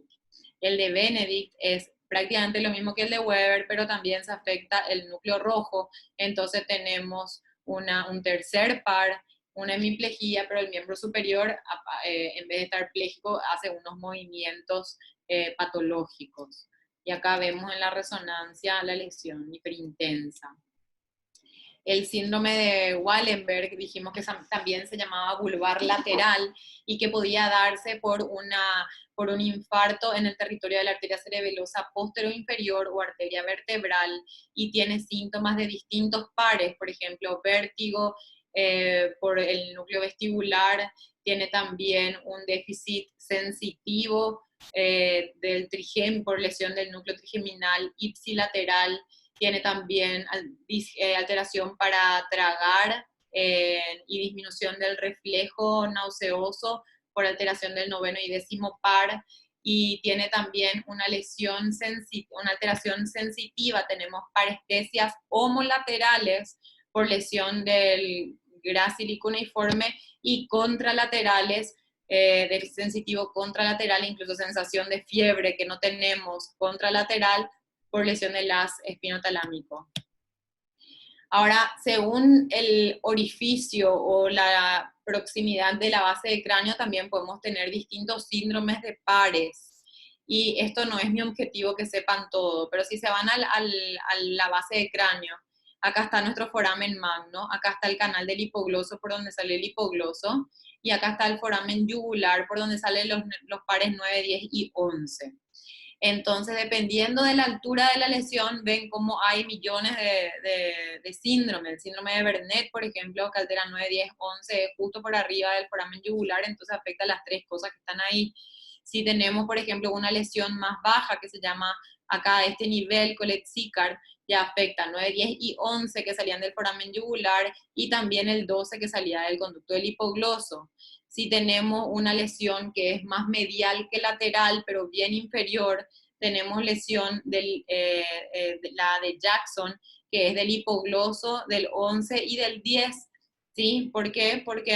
El de Benedict es prácticamente lo mismo que el de Weber, pero también se afecta el núcleo rojo, entonces tenemos un tercer par, una hemiplegia, pero el miembro superior, en vez de estar pléjico, hace unos movimientos patológicos. Y acá vemos en la resonancia la lesión hiperintensa. El síndrome de Wallenberg, dijimos que también se llamaba vulvar lateral y que podía darse por un infarto en el territorio de la arteria cerebelosa posterior-inferior o arteria vertebral, y tiene síntomas de distintos pares, por ejemplo, vértigo por el núcleo vestibular, tiene también un déficit sensitivo del por lesión del núcleo trigeminal ipsilateral, tiene también alteración para tragar y disminución del reflejo nauseoso por alteración del noveno y décimo par, y tiene también una alteración sensitiva. Tenemos parestesias homolaterales por lesión del grácil cuneiforme y contralaterales del sensitivo contralateral, incluso sensación de fiebre que no tenemos contralateral por lesión del haz espinotalámico. Ahora, según el orificio o la proximidad de la base del cráneo, también podemos tener distintos síndromes de pares. Y esto no es mi objetivo que sepan todo, pero si se van a la base del cráneo, acá está nuestro foramen magno, acá está el canal del hipogloso por donde sale el hipogloso, y acá está el foramen yugular por donde salen los pares 9, 10 y 11. Entonces, dependiendo de la altura de la lesión, ven cómo hay millones de síndromes. El síndrome de Bernet, por ejemplo, que altera 9, 10, 11, justo por arriba del foramen yugular, entonces afecta a las tres cosas que están ahí. Si tenemos, por ejemplo, una lesión más baja, que se llama acá a este nivel Colet-Sicar, ya afecta 9, 10 y 11 que salían del foramen yugular, y también el 12 que salía del conducto del hipogloso. Si tenemos una lesión que es más medial que lateral, pero bien inferior, tenemos lesión de la de Jackson, que es del hipogloso, del 11 y del 10. ¿Sí? ¿Por qué? Porque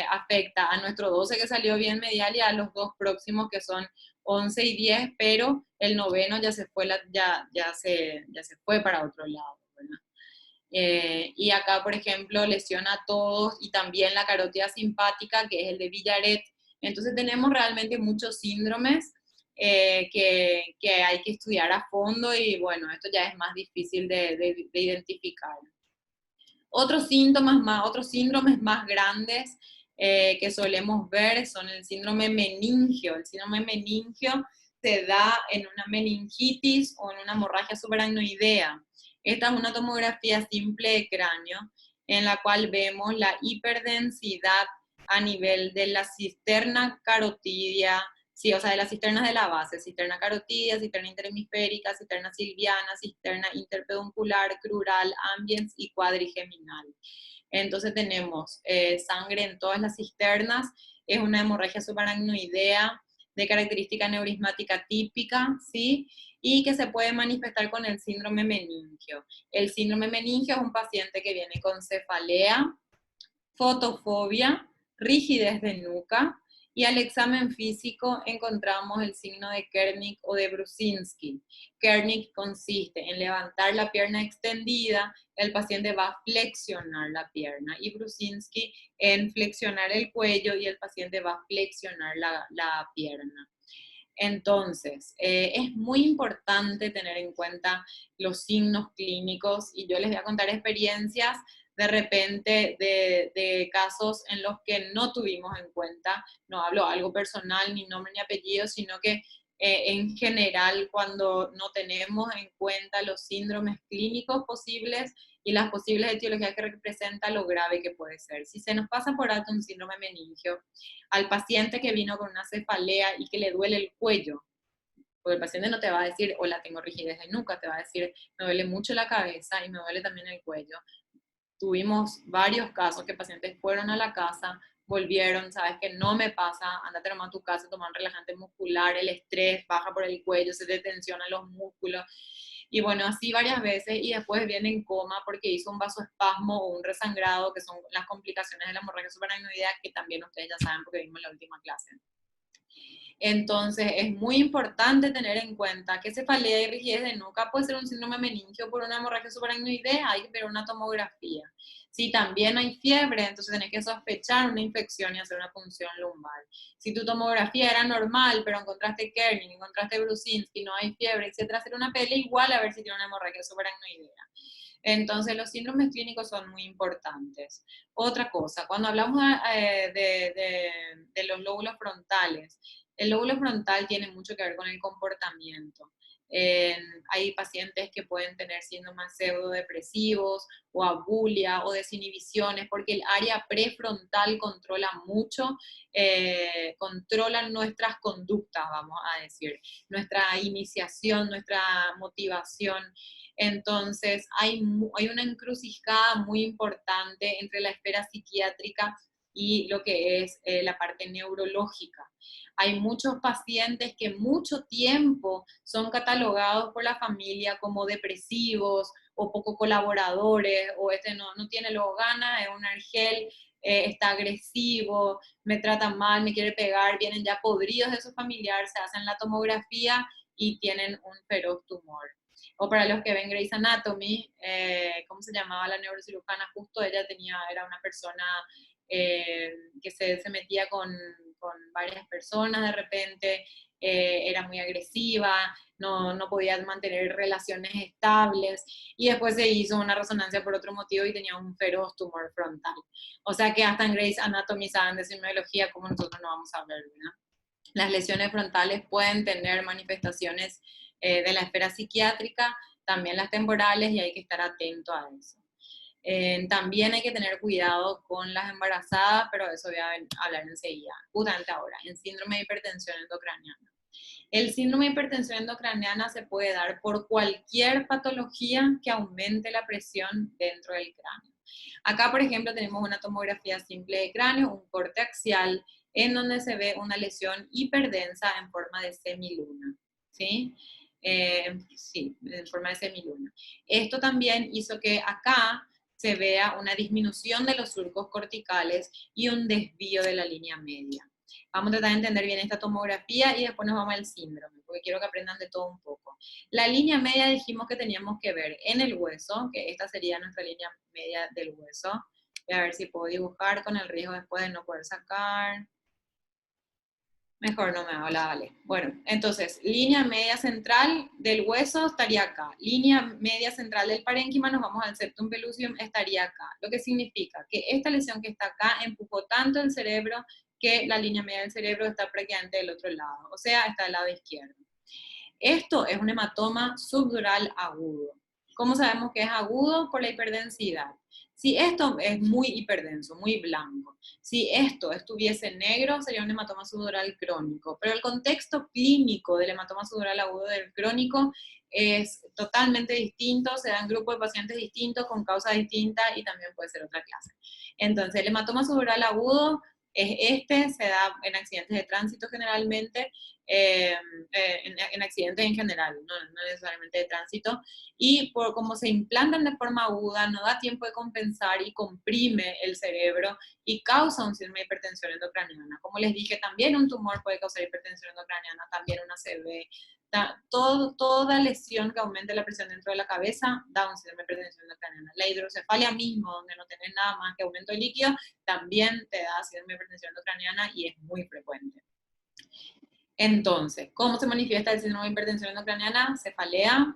afecta a nuestro 12 que salió bien medial y a los dos próximos que son 11 y 10, pero el noveno ya se fue, ya se fue para otro lado, ¿verdad? Y acá, por ejemplo, lesiona a todos, y también la carótida simpática, que es el de Villaret, Entonces tenemos realmente muchos síndromes que hay que estudiar a fondo y bueno, esto ya es más difícil de identificar. Otros síndromes más grandes que solemos ver son el síndrome meningio. El síndrome meningio se da en una meningitis o en una hemorragia subaracnoidea. Esta es una tomografía simple de cráneo en la cual vemos la hiperdensidad a nivel de la cisterna carotidia, sí, o sea, de las cisternas de la base, cisterna carotidia, cisterna interhemisférica, cisterna silviana, cisterna interpeduncular, crural, ambiens y cuadrigeminal. Entonces tenemos sangre en todas las cisternas, es una hemorragia subaracnoidea de característica neurismática típica, ¿sí? Y que se puede manifestar con el síndrome meningio. El síndrome meningio es un paciente que viene con cefalea, fotofobia, rigidez de nuca, y al examen físico encontramos el signo de Kernick o de Brusinski. Kernick consiste en levantar la pierna extendida, el paciente va a flexionar la pierna, y Brusinski en flexionar el cuello y el paciente va a flexionar la pierna. Entonces, es muy importante tener en cuenta los signos clínicos y yo les voy a contar experiencias de repente de casos en los que no tuvimos en cuenta, no hablo algo personal, ni nombre ni apellido, sino que en general cuando no tenemos en cuenta los síndromes clínicos posibles y las posibles etiologías que representa lo grave que puede ser. Si se nos pasa por alto un síndrome meningio, al paciente que vino con una cefalea y que le duele el cuello, porque el paciente no te va a decir, hola, tengo rigidez de nuca, te va a decir, me duele mucho la cabeza y me duele también el cuello. Tuvimos varios casos que pacientes fueron a la casa, volvieron, sabes que no me pasa, andate nomás a tu casa, toma un relajante muscular, el estrés baja por el cuello, se te tensionan los músculos. Y bueno, así varias veces, y después viene en coma porque hizo un vasoespasmo o un resangrado, que son las complicaciones de la hemorragia subaracnoidea, que también ustedes ya saben porque vimos en la última clase. Entonces, es muy importante tener en cuenta que cefalea y rigidez de nuca puede ser un síndrome meningio por una hemorragia subaracnoidea, hay que ver una tomografía. Si también hay fiebre, entonces tenés que sospechar una infección y hacer una punción lumbar. Si tu tomografía era normal, pero encontraste Kernick, encontraste Brusinski, no hay fiebre, etcétera, hacer una PL igual a ver si tiene una hemorragia subaracnoidea. Entonces, los síndromes clínicos son muy importantes. Otra cosa, cuando hablamos de los lóbulos frontales, el lóbulo frontal tiene mucho que ver con el comportamiento. Hay pacientes que pueden tener síndromes pseudodepresivos o abulia o desinhibiciones porque el área prefrontal controla mucho, controla nuestras conductas, vamos a decir, nuestra iniciación, nuestra motivación. Entonces hay una encrucijada muy importante entre la esfera psiquiátrica y lo que es la parte neurológica. Hay muchos pacientes que mucho tiempo son catalogados por la familia como depresivos o poco colaboradores, o este no tiene luego ganas, es un argel, está agresivo, me trata mal, me quiere pegar, vienen ya podridos de su familiar, se hacen la tomografía y tienen un feroz tumor. O para los que ven Grey's Anatomy, ¿cómo se llamaba la neurocirujana? Justo ella era una persona que se metía con varias personas de repente, era muy agresiva, no podía mantener relaciones estables, y después se hizo una resonancia por otro motivo y tenía un feroz tumor frontal. O sea que hasta en Grey's Anatomy saben de semiología como nosotros no vamos a ver, ¿verdad? Las lesiones frontales pueden tener manifestaciones de la esfera psiquiátrica, también las temporales, y hay que estar atento a eso. También hay que tener cuidado con las embarazadas, pero de eso voy a hablar enseguida, justamente ahora, en síndrome de hipertensión endocraniana. El síndrome de hipertensión endocraniana se puede dar por cualquier patología que aumente la presión dentro del cráneo. Acá, por ejemplo, tenemos una tomografía simple de cráneo, un corte axial, en donde se ve una lesión hiperdensa en forma de semiluna, ¿sí? Sí, en forma de semiluna. Esto también hizo que acá se vea una disminución de los surcos corticales y un desvío de la línea media. Vamos a tratar de entender bien esta tomografía y después nos vamos al síndrome, porque quiero que aprendan de todo un poco. La línea media dijimos que teníamos que ver en el hueso, que esta sería nuestra línea media del hueso. Voy a ver si puedo dibujar con el riesgo después de no poder sacar. Mejor no me habla, vale. Bueno, entonces, línea media central del hueso estaría acá. Línea media central del parénquima, nos vamos al septum pellucidum, estaría acá. Lo que significa que esta lesión que está acá empujó tanto el cerebro que la línea media del cerebro está prácticamente del otro lado, o sea, está del lado izquierdo. Esto es un hematoma subdural agudo. ¿Cómo sabemos que es agudo? Por la hiperdensidad. Si esto es muy hiperdenso, muy blanco, si esto estuviese negro, sería un hematoma subdural crónico. Pero el contexto clínico del hematoma subdural agudo del crónico es totalmente distinto, se dan grupos de pacientes distintos, con causas distintas y también puede ser otra clase. Entonces, el hematoma subdural agudo es se da en accidentes de tránsito generalmente, en accidentes en general, no necesariamente de tránsito, y por cómo se implantan de forma aguda, no da tiempo de compensar y comprime el cerebro y causa un síndrome de hipertensión endocraniana. Como les dije, también un tumor puede causar hipertensión endocraniana, también una CV. Toda lesión que aumente la presión dentro de la cabeza da un síndrome de hipertensión endocraniana. La hidrocefalia mismo, donde no tenés nada más que aumento de líquido, también te da síndrome de hipertensión endocraniana y es muy frecuente. Entonces, ¿cómo se manifiesta el síndrome de hipertensión endocraniana? Cefalea,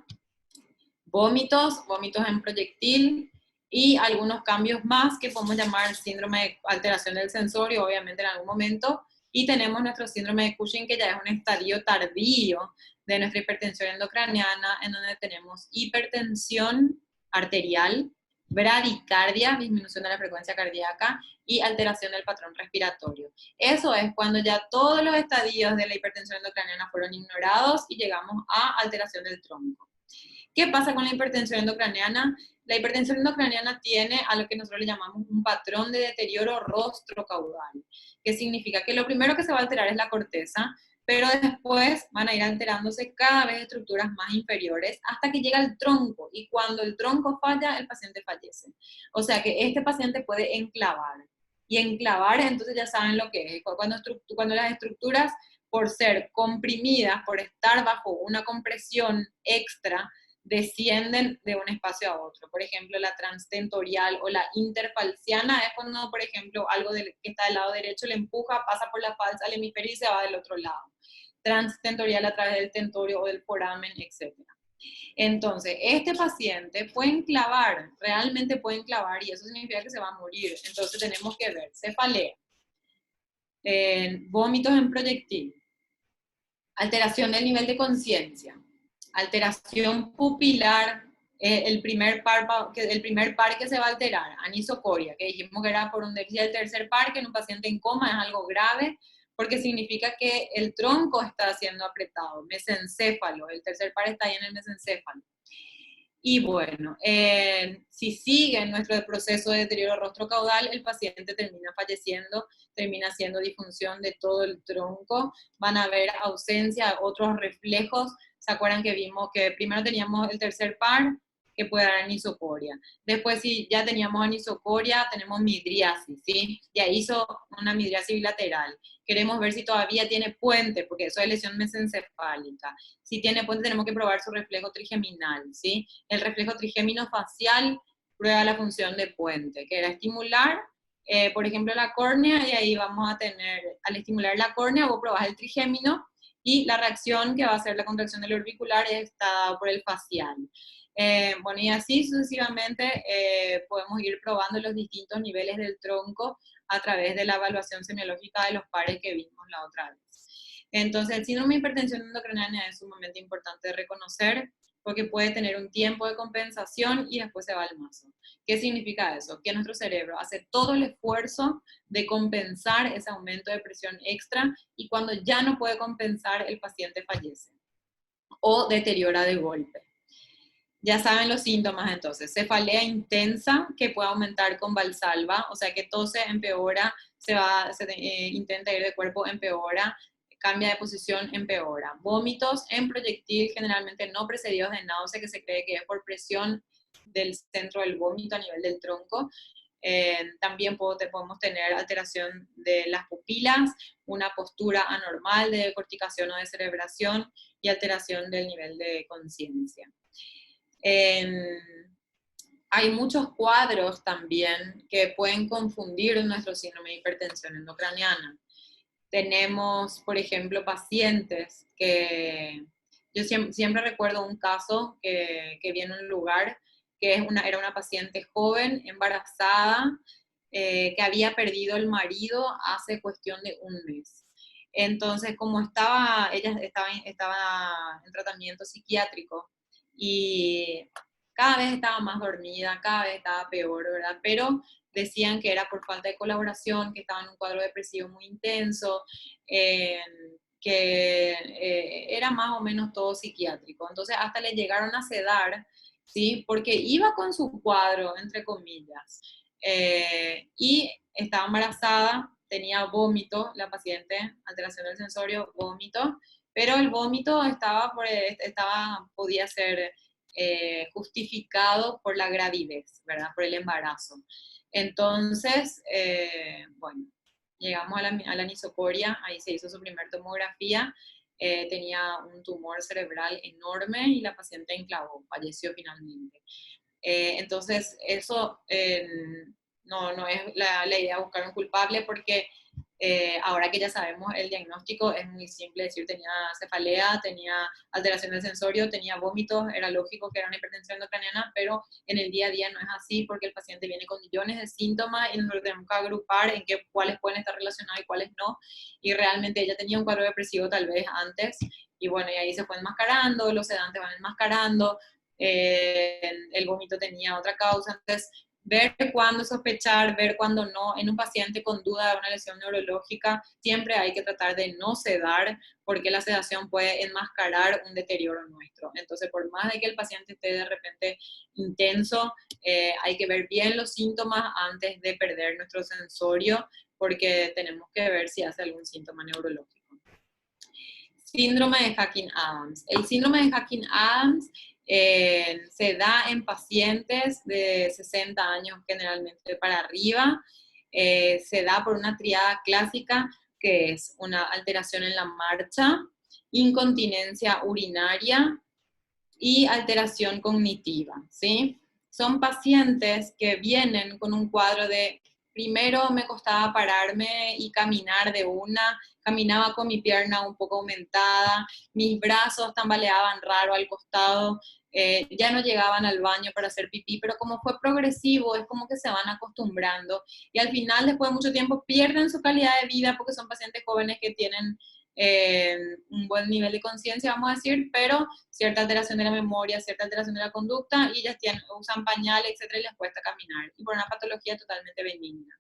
vómitos en proyectil y algunos cambios más que podemos llamar síndrome de alteración del sensorio, obviamente en algún momento, y tenemos nuestro síndrome de Cushing, que ya es un estadio tardío de nuestra hipertensión endocraniana, en donde tenemos hipertensión arterial, bradicardia, disminución de la frecuencia cardíaca y alteración del patrón respiratorio. Eso es cuando ya todos los estadios de la hipertensión endocraniana fueron ignorados y llegamos a alteración del tronco. ¿Qué pasa con la hipertensión endocraniana? La hipertensión endocraniana tiene a lo que nosotros le llamamos un patrón de deterioro rostro-caudal, que significa que lo primero que se va a alterar es la corteza, pero después van a ir alterándose cada vez estructuras más inferiores hasta que llega el tronco, y cuando el tronco falla, el paciente fallece. O sea que este paciente puede enclavar, y enclavar entonces ya saben lo que es, cuando las estructuras, por ser comprimidas, por estar bajo una compresión extra, descienden de un espacio a otro. Por ejemplo, la transtentorial o la interfalciana es cuando, por ejemplo, algo que está del lado derecho le empuja, pasa por la falsa al hemisferio y se va del otro lado. Transtentorial a través del tentorio o del foramen, etc. Entonces, este paciente puede enclavar, realmente puede enclavar, y eso significa que se va a morir. Entonces tenemos que ver cefalea, vómitos en proyectil, alteración del nivel de conciencia, alteración pupilar, el primer par que se va a alterar, anisocoria, que dijimos que era por un déficit del tercer par, que en un paciente en coma es algo grave, porque significa que el tronco está siendo apretado, mesencéfalo, el tercer par está ahí en el mesencéfalo. Y bueno, si sigue nuestro proceso de deterioro rostro-caudal, el paciente termina falleciendo, termina haciendo disfunción de todo el tronco, van a haber ausencia de otros reflejos. ¿Se acuerdan que vimos que primero teníamos el tercer par, que puede dar anisocoria? Después, si ya teníamos anisocoria, tenemos midriasis, ¿sí? Y ahí hizo una midriasis bilateral. Queremos ver si todavía tiene puente, porque eso es lesión mesencefálica. Si tiene puente, tenemos que probar su reflejo trigeminal, ¿sí? El reflejo trigémino facial prueba la función de puente, que era estimular, por ejemplo, la córnea, y ahí vamos a tener, al estimular la córnea, vos probás el trigémino, y la reacción que va a ser la contracción del orbicular está dada por el facial. Bueno, y así sucesivamente podemos ir probando los distintos niveles del tronco a través de la evaluación semiológica de los pares que vimos la otra vez. Entonces, el síndrome de hipertensión endocrinal es sumamente importante de reconocer, porque puede tener un tiempo de compensación y después se va al mazo. ¿Qué significa eso? Que nuestro cerebro hace todo el esfuerzo de compensar ese aumento de presión extra, y cuando ya no puede compensar, el paciente fallece o deteriora de golpe. Ya saben los síntomas entonces: cefalea intensa, que puede aumentar con Valsalva, o sea que tose, empeora, intenta ir de cuerpo, empeora, cambia de posición, empeora. Vómitos en proyectil, generalmente no precedidos de náusea, que se cree que es por presión del centro del vómito a nivel del tronco. También podemos tener alteración de las pupilas, una postura anormal de corticación o de cerebración y alteración del nivel de conciencia. Hay muchos cuadros también que pueden confundir nuestro síndrome de hipertensión endocraniana. Tenemos, por ejemplo, pacientes que, yo siempre recuerdo un caso que vi en un lugar, que era una paciente joven, embarazada, que había perdido el marido hace cuestión de un mes. Entonces, como ella estaba en tratamiento psiquiátrico y cada vez estaba más dormida, cada vez estaba peor, ¿verdad? Pero decían que era por falta de colaboración, que estaba en un cuadro depresivo muy intenso, eh, que era más o menos todo psiquiátrico. Entonces hasta le llegaron a sedar, ¿sí? Porque iba con su cuadro, entre comillas, y estaba embarazada, tenía vómito, la paciente, alteración del sensorio, vómito, pero el vómito podía ser justificado por la gravidez, ¿verdad? Por el embarazo. Entonces, bueno, llegamos a la anisocoria, ahí se hizo su primer tomografía, tenía un tumor cerebral enorme y la paciente enclavó, falleció finalmente. Entonces, eso no es la idea buscar un culpable porque ahora que ya sabemos el diagnóstico es muy simple, decir tenía cefalea, tenía alteración del sensorio, tenía vómitos, era lógico que era una hipertensión endocraniana, pero en el día a día no es así porque el paciente viene con millones de síntomas y nosotros tenemos que agrupar en cuáles pueden estar relacionados y cuáles no, y realmente ella tenía un cuadro depresivo tal vez antes, y bueno, y ahí se fue enmascarando, los sedantes van enmascarando, el vómito tenía otra causa, entonces ver cuándo sospechar, ver cuándo no. En un paciente con duda de una lesión neurológica, siempre hay que tratar de no sedar, porque la sedación puede enmascarar un deterioro nuestro. Entonces, por más de que el paciente esté de repente intenso, hay que ver bien los síntomas antes de perder nuestro sensorio, porque tenemos que ver si hace algún síntoma neurológico. Síndrome de Hacking-Adams. El síndrome de Hacking-Adams se da en pacientes de 60 años generalmente para arriba. Se da por una triada clásica que es una alteración en la marcha, incontinencia urinaria y alteración cognitiva, ¿sí? Son pacientes que vienen con un cuadro de, primero me costaba pararme y caminar de una, caminaba con mi pierna un poco aumentada, mis brazos tambaleaban raro al costado, ya no llegaban al baño para hacer pipí, pero como fue progresivo, es como que se van acostumbrando y al final, después de mucho tiempo, pierden su calidad de vida porque son pacientes jóvenes que tienen un buen nivel de conciencia, vamos a decir, pero cierta alteración de la memoria, cierta alteración de la conducta, y ellas usan pañales, etcétera, y les cuesta caminar, y por una patología totalmente benigna.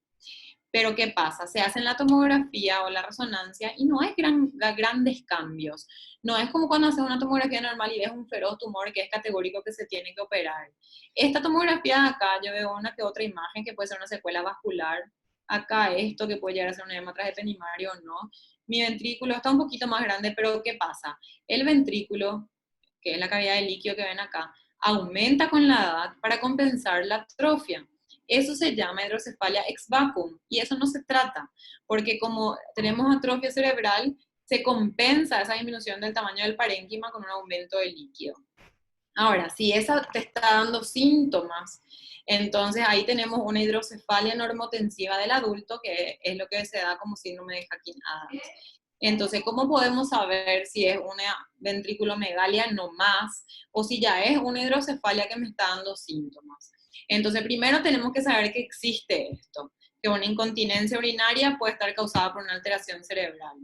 Pero ¿qué pasa? Se hacen la tomografía o la resonancia y no hay grandes cambios. No es como cuando haces una tomografía normal y ves un feroz tumor que es categórico que se tiene que operar. Esta tomografía de acá, yo veo una que otra imagen que puede ser una secuela vascular. Acá esto que puede llegar a ser un edema transepenimario o no. Mi ventrículo está un poquito más grande, pero ¿qué pasa? El ventrículo, que es la cavidad de líquido que ven acá, aumenta con la edad para compensar la atrofia. Eso se llama hidrocefalia ex vacuum y eso no se trata, porque como tenemos atrofia cerebral, se compensa esa disminución del tamaño del parénquima con un aumento de líquido. Ahora, si esa te está dando síntomas, entonces ahí tenemos una hidrocefalia normotensiva del adulto, que es lo que se da como síndrome de Hacking-Adams. Entonces, ¿cómo podemos saber si es una ventriculomegalia no más o si ya es una hidrocefalia que me está dando síntomas? Entonces, primero tenemos que saber que existe esto, que una incontinencia urinaria puede estar causada por una alteración cerebral.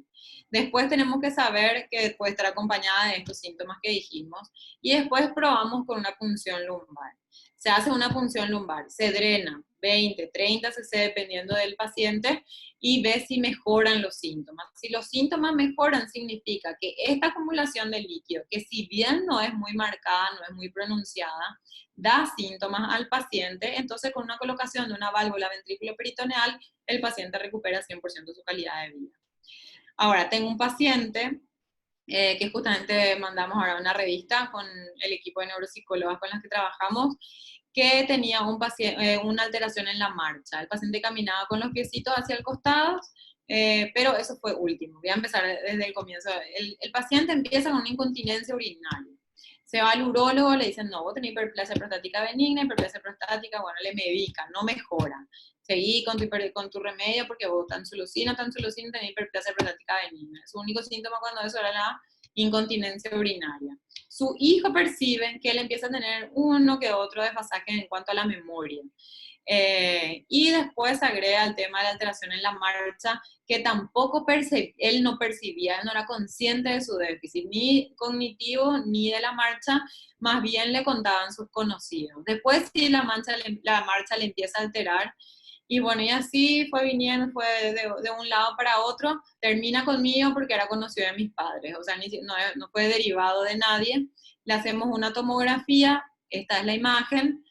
Después tenemos que saber que puede estar acompañada de estos síntomas que dijimos y después probamos con una punción lumbar. Se hace una punción lumbar, se drena 20, 30 cc dependiendo del paciente y ve si mejoran los síntomas. Si los síntomas mejoran, significa que esta acumulación de líquido, que si bien no es muy marcada, no es muy pronunciada, da síntomas al paciente, entonces con una colocación de una válvula ventrículo-peritoneal, el paciente recupera 100% su calidad de vida. Ahora, tengo un paciente que justamente mandamos ahora una revista con el equipo de neuropsicólogas con las que trabajamos, que tenía una alteración en la marcha. El paciente caminaba con los piecitos hacia el costado, pero eso fue último. Voy a empezar desde el comienzo. El paciente empieza con una incontinencia urinaria. Se va al urólogo, le dicen, no, vos tenés hiperplasia prostática benigna, hiperplasia prostática, bueno, le medica, no mejora. seguí con tu remedio porque vos tansulosina, tenés hiperplasia prostática benigna. Su único síntoma cuando eso era la incontinencia urinaria. Su hijo percibe que él empieza a tener uno que otro desfasaje en cuanto a la memoria. Y después agrega el tema de la alteración en la marcha, que tampoco él no percibía, él no era consciente de su déficit, ni cognitivo, ni de la marcha, más bien le contaban sus conocidos. Después sí la marcha le empieza a alterar, y bueno, y así fue viniendo, fue de un lado para otro, termina conmigo porque era conocido de mis padres, o sea, no fue derivado de nadie. Le hacemos una tomografía, esta es la imagen,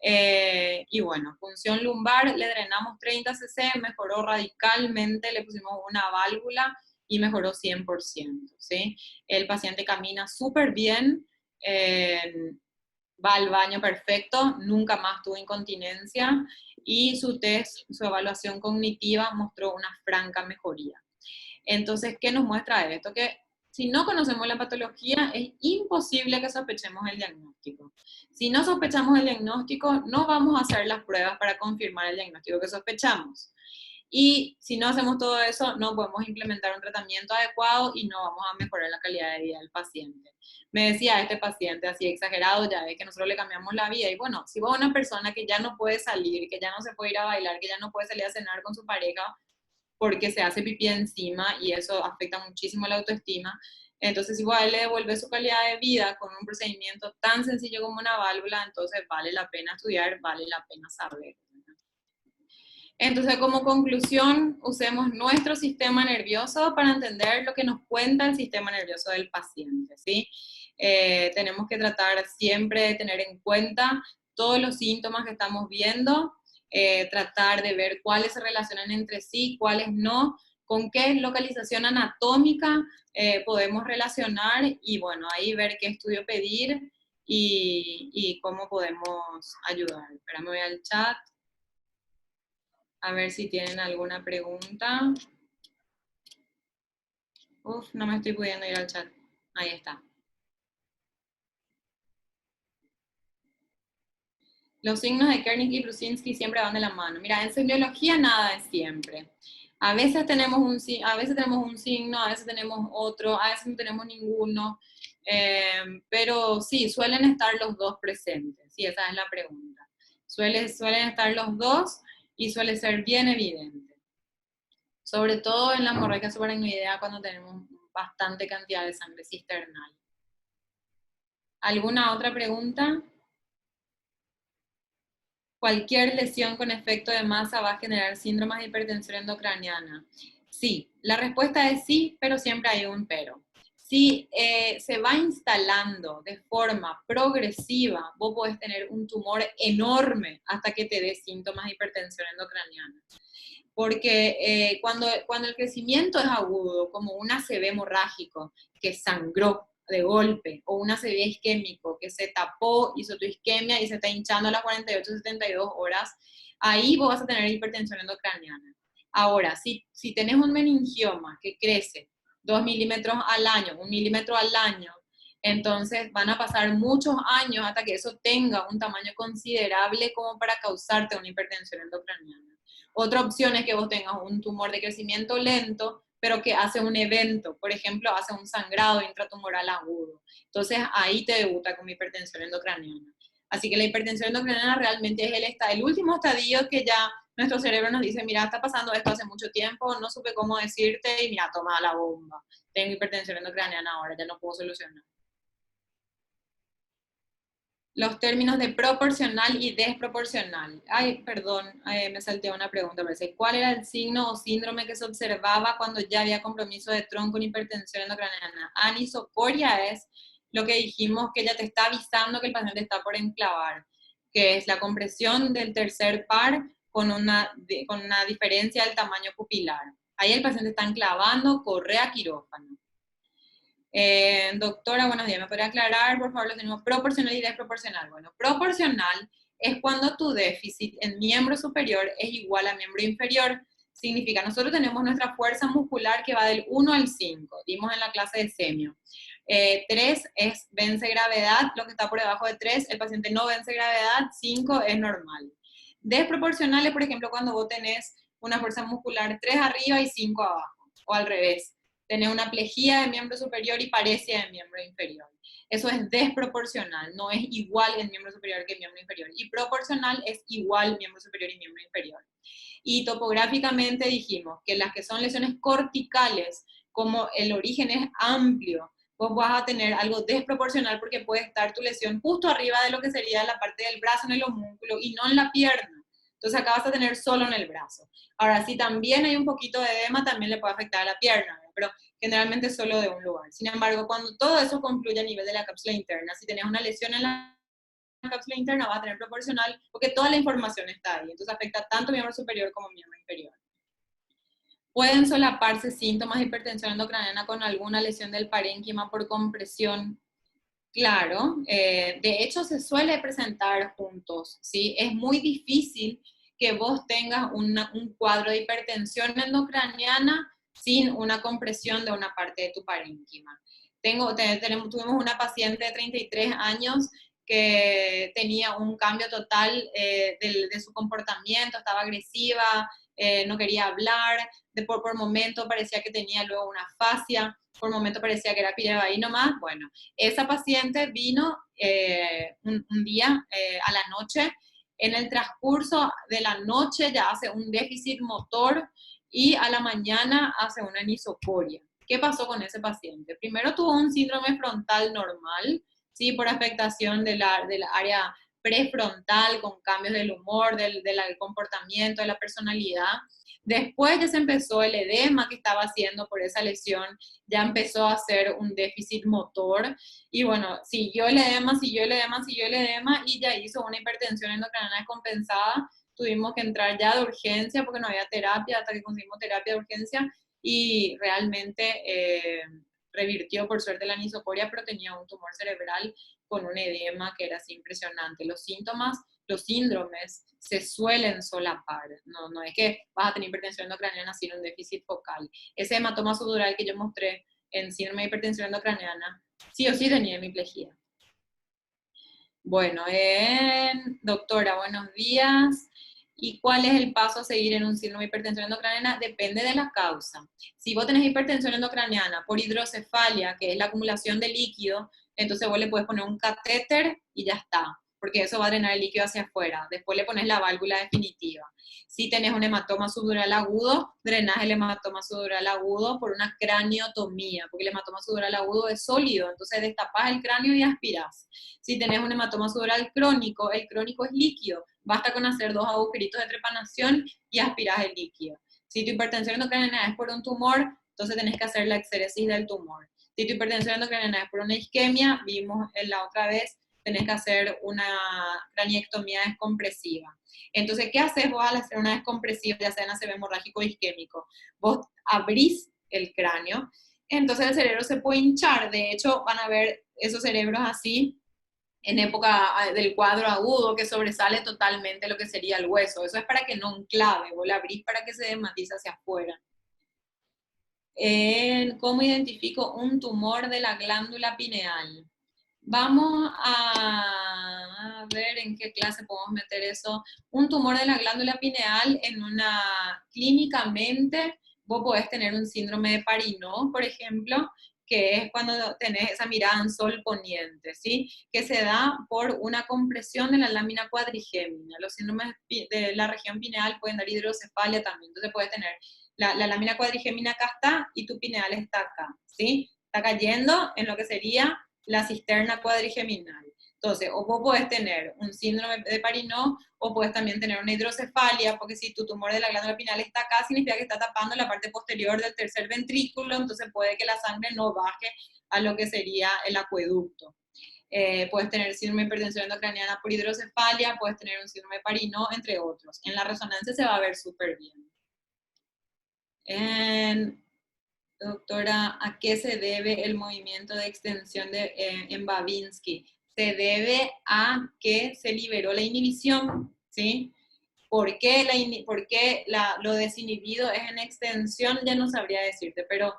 y bueno, punción lumbar, le drenamos 30 cc, mejoró radicalmente, le pusimos una válvula y mejoró 100%, ¿sí? El paciente camina súper bien, va al baño perfecto, nunca más tuvo incontinencia, y su test, su evaluación cognitiva mostró una franca mejoría. Entonces, ¿qué nos muestra esto? Que si no conocemos la patología, es imposible que sospechemos el diagnóstico. Si no sospechamos el diagnóstico, no vamos a hacer las pruebas para confirmar el diagnóstico que sospechamos. Y si no hacemos todo eso, no podemos implementar un tratamiento adecuado y no vamos a mejorar la calidad de vida del paciente. Me decía este paciente, así exagerado, ya ve que nosotros le cambiamos la vida. Y bueno, si vos una persona que ya no puede salir, que ya no se puede ir a bailar, que ya no puede salir a cenar con su pareja porque se hace pipí encima y eso afecta muchísimo la autoestima, entonces igual le devuelve su calidad de vida con un procedimiento tan sencillo como una válvula, entonces vale la pena estudiar, vale la pena saber. Entonces, como conclusión, usemos nuestro sistema nervioso para entender lo que nos cuenta el sistema nervioso del paciente, ¿sí? Tenemos que tratar siempre de tener en cuenta todos los síntomas que estamos viendo, tratar de ver cuáles se relacionan entre sí, cuáles no, con qué localización anatómica podemos relacionar, y bueno, ahí ver qué estudio pedir y cómo podemos ayudar. Espérame, voy al chat. A ver si tienen alguna pregunta. Uf, no me estoy pudiendo ir al chat. Ahí está. Los signos de Kernig y Brusinski siempre van de la mano. Mira, en semiología nada es siempre. A veces tenemos un signo, a veces tenemos otro, a veces no tenemos ninguno. Pero sí, suelen estar los dos presentes. Sí, esa es la pregunta. Suelen estar los dos y suele ser bien evidente. Sobre todo en la hemorragia subaracnoidea cuando tenemos bastante cantidad de sangre cisternal. ¿Alguna otra pregunta? ¿Cualquier lesión con efecto de masa va a generar síndromes de hipertensión endocraniana? Sí, la respuesta es sí, pero siempre hay un pero. Si se va instalando de forma progresiva, vos podés tener un tumor enorme hasta que te dé síntomas de hipertensión endocraniana. Porque cuando el crecimiento es agudo, como un ACV hemorrágico que sangró de golpe, o un ACV isquémico que se tapó, hizo tu isquemia y se está hinchando a las 48-72 horas, ahí vos vas a tener hipertensión endocraniana. Ahora, si tenés un meningioma que crece 2 milímetros al año, 1 milímetro al año, entonces van a pasar muchos años hasta que eso tenga un tamaño considerable como para causarte una hipertensión endocraniana. Otra opción es que vos tengas un tumor de crecimiento lento, pero que hace un evento, por ejemplo, hace un sangrado intratumoral agudo. Entonces ahí te debuta con hipertensión endocraniana. Así que la hipertensión endocraniana realmente es el último estadio que ya nuestro cerebro nos dice, mira, está pasando esto hace mucho tiempo, no supe cómo decirte y mira, toma la bomba. Tengo hipertensión endocraniana ahora, ya no puedo solucionar. Los términos de proporcional y desproporcional. Ay, perdón, me salté una pregunta. Parece. ¿Cuál era el signo o síndrome que se observaba cuando ya había compromiso de tronco con hipertensión endocraniana? Anisocoria es lo que dijimos, que ya te está avisando que el paciente está por enclavar, que es la compresión del tercer par con una diferencia del tamaño pupilar. Ahí el paciente está enclavando, corre a quirófano. Doctora, buenos días, ¿me podría aclarar, por favor, lo tenemos proporcional y desproporcional? Bueno, proporcional es cuando tu déficit en miembro superior es igual a miembro inferior. Significa, nosotros tenemos nuestra fuerza muscular que va del 1 al 5, dimos en la clase de semio. 3 es vence gravedad, lo que está por debajo de 3, el paciente no vence gravedad, 5 es normal. Desproporcional es, por ejemplo, cuando vos tenés una fuerza muscular 3 arriba y 5 abajo, o al revés. Tenés una plejía de miembro superior y paresia de miembro inferior. Eso es desproporcional, no es igual el miembro superior que el miembro inferior. Y proporcional es igual miembro superior y miembro inferior. Y topográficamente dijimos que las que son lesiones corticales, como el origen es amplio, vos vas a tener algo desproporcional porque puede estar tu lesión justo arriba de lo que sería la parte del brazo en el homúnculo y no en la pierna. Entonces acá vas a tener solo en el brazo. Ahora, si también hay un poquito de edema, también le puede afectar a la pierna, ¿verdad? Pero generalmente solo de un lugar. Sin embargo, cuando todo eso concluye a nivel de la cápsula interna, si tenés una lesión en la cápsula interna, va a tener proporcional porque toda la información está ahí. Entonces afecta tanto miembro superior como miembro inferior. Pueden solaparse síntomas de hipertensión endocraniana con alguna lesión del parénquima por compresión. Claro, de hecho se suele presentar juntos, ¿sí? Es muy difícil que vos tengas un cuadro de hipertensión endocraniana sin una compresión de una parte de tu parénquima. Tuvimos una paciente de 33 años que tenía un cambio total de su comportamiento, estaba agresiva, no quería hablar, por momento parecía que tenía luego una fascia, por momento parecía que era pirebaí nomás. Bueno, esa paciente vino un día a la noche, en el transcurso de la noche ya hace un déficit motor y a la mañana hace una anisocoria. ¿Qué pasó con ese paciente? Primero tuvo un síndrome frontal normal, ¿sí? Por afectación del área prefrontal, con cambios del humor, del comportamiento, de la personalidad. Después ya se empezó el edema que estaba haciendo por esa lesión, ya empezó a hacer un déficit motor y bueno, siguió el edema y ya hizo una hipertensión endocrinal descompensada. Tuvimos que entrar ya de urgencia porque no había terapia hasta que conseguimos terapia de urgencia y realmente revirtió por suerte la anisocoria, pero tenía un tumor cerebral con un edema que era así impresionante. Los síntomas, los síndromes se suelen solapar, no es que vas a tener hipertensión endocraniana sin un déficit focal. Ese hematoma subdural que yo mostré en síndrome de hipertensión endocraniana, sí o sí tenía hemiplegia. Bueno, doctora, buenos días. ¿Y cuál es el paso a seguir en un síndrome de hipertensión endocraniana? Depende de la causa. Si vos tenés hipertensión endocraniana por hidrocefalia, que es la acumulación de líquido, entonces vos le puedes poner un catéter y ya está, porque eso va a drenar el líquido hacia afuera. Después le pones la válvula definitiva. Si tenés un hematoma subdural agudo, drenás el hematoma subdural agudo por una craniotomía, porque el hematoma subdural agudo es sólido, entonces destapás el cráneo y aspirás. Si tenés un hematoma subdural crónico, el crónico es líquido, basta con hacer 2 agujeritos de trepanación y aspirás el líquido. Si tu hipertensión endocraniana es por un tumor, entonces tenés que hacer la exéresis del tumor. Si tu hipertensión endocraniana es por una isquemia, vimos la otra vez, tenés que hacer una craniectomía descompresiva. Entonces, ¿qué haces vos al hacer una descompresiva, ya sea en ACV hemorrágico o isquémico? Vos abrís el cráneo, entonces el cerebro se puede hinchar. De hecho, van a ver esos cerebros así en época del cuadro agudo, que sobresale totalmente lo que sería el hueso. Eso es para que no enclave, vos la abrís para que se desmatice hacia afuera. ¿Cómo identifico un tumor de la glándula pineal? Vamos a ver en qué clase podemos meter eso. Un tumor de la glándula pineal clínicamente, vos podés tener un síndrome de Parinot, por ejemplo, que es cuando tenés esa mirada en sol poniente, ¿sí? Que se da por una compresión de la lámina cuadrigémina. Los síndromes de la región pineal pueden dar hidrocefalia también. Entonces puedes tener la lámina cuadrigémina acá está y tu pineal está acá, ¿sí? Está cayendo en lo que sería la cisterna cuadrigeminal. Entonces, o vos podés tener un síndrome de Parinot o puedes también tener una hidrocefalia, porque si tu tumor de la glándula pineal está acá, significa que está tapando la parte posterior del tercer ventrículo, entonces puede que la sangre no baje a lo que sería el acueducto. Puedes tener síndrome de hipertensión endocraniana por hidrocefalia, puedes tener un síndrome de Parinot, entre otros. En la resonancia se va a ver súper bien. Doctora, ¿a qué se debe el movimiento de extensión en Babinski? Se debe a que se liberó la inhibición, ¿sí? ¿Por qué lo desinhibido es en extensión? Ya no sabría decirte, pero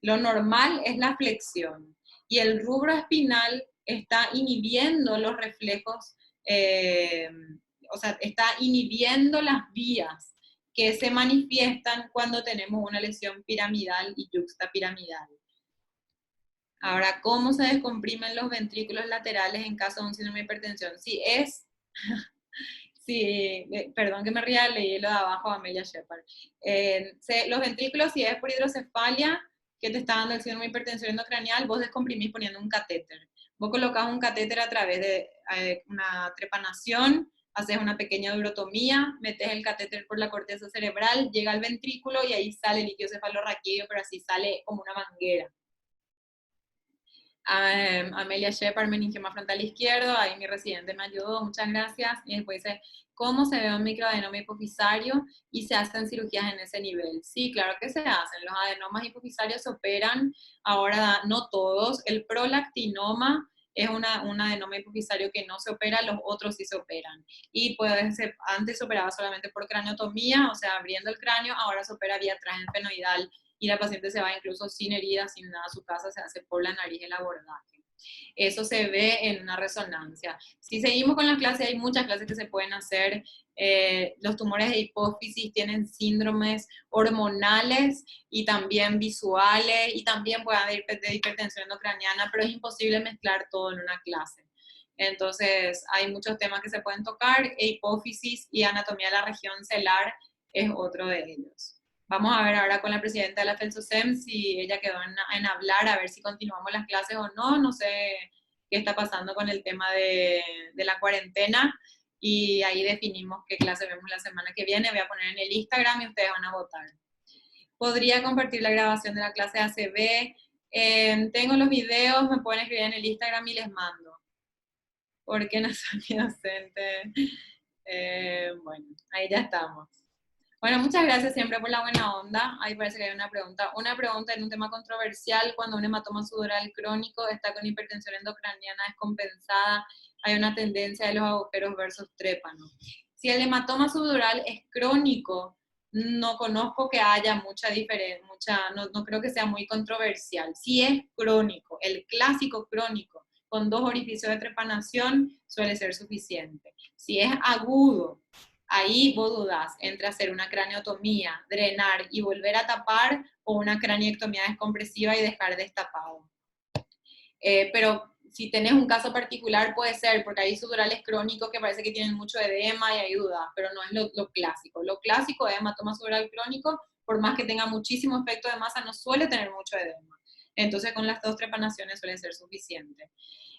lo normal es la flexión. Y el rubro espinal está inhibiendo los reflejos, o sea, está inhibiendo las vías que se manifiestan cuando tenemos una lesión piramidal y yuxtapiramidal. Ahora, ¿cómo se descomprimen los ventrículos laterales en caso de un síndrome de hipertensión? Si es, perdón que me ría, leí lo de abajo a Amelia Shepard. Los ventrículos, si es por hidrocefalia, que te está dando el síndrome de hipertensión endocranial, vos descomprimís poniendo un catéter. Vos colocás un catéter a través de una trepanación, haces una pequeña durotomía, metes el catéter por la corteza cerebral, llega al ventrículo y ahí sale el líquido cefalorraquídeo, pero así sale como una manguera. Amelia Shepard, meningioma frontal izquierdo, ahí mi residente me ayudó, muchas gracias. Y después dice, ¿cómo se ve un microadenoma hipofisario y se hacen cirugías en ese nivel? Sí, claro que se hacen. Los adenomas hipofisarios se operan, ahora no todos. El prolactinoma es un adenoma hipofisario que no se opera, los otros sí se operan. Y puede ser, antes se operaba solamente por craniotomía, o sea, abriendo el cráneo, ahora se opera vía transfenoidal y la paciente se va incluso sin heridas, sin nada a su casa, se hace por la nariz el abordaje. Eso se ve en una resonancia. Si seguimos con las clases, hay muchas clases que se pueden hacer. Los tumores de hipófisis tienen síndromes hormonales y también visuales y también pueden haber de hipertensión endocraniana, pero es imposible mezclar todo en una clase. Entonces, hay muchos temas que se pueden tocar, e hipófisis y anatomía de la región celar es otro de ellos. Vamos a ver ahora con la presidenta de la FELSOSEM si ella quedó en hablar, a ver si continuamos las clases o no. No sé qué está pasando con el tema de la cuarentena y ahí definimos qué clase vemos la semana que viene. Voy a poner en el Instagram y ustedes van a votar. Podría compartir la grabación de la clase ACB. Tengo los videos, me pueden escribir en el Instagram y les mando. ¿Por qué no soy docente? Bueno, ahí ya estamos. Bueno, muchas gracias siempre por la buena onda. Ahí parece que hay una pregunta. Una pregunta en un tema controversial, cuando un hematoma sudoral crónico está con hipertensión endocraniana descompensada, hay una tendencia de los agujeros versus trépanos. Si el hematoma sudoral es crónico, no conozco que haya mucha diferencia, no creo que sea muy controversial. Si es crónico, el clásico crónico, con 2 orificios de trepanación, suele ser suficiente. Si es agudo, ahí vos dudás entre hacer una craniotomía, drenar y volver a tapar, o una craniectomía descompresiva y dejar destapado. Pero si tenés un caso particular puede ser, porque hay sudorales crónicos que parece que tienen mucho edema y hay dudas, pero no es lo clásico. Lo clásico es hematoma sudoral crónico, por más que tenga muchísimo efecto de masa, no suele tener mucho edema. Entonces con las 2 trepanaciones suele ser suficiente.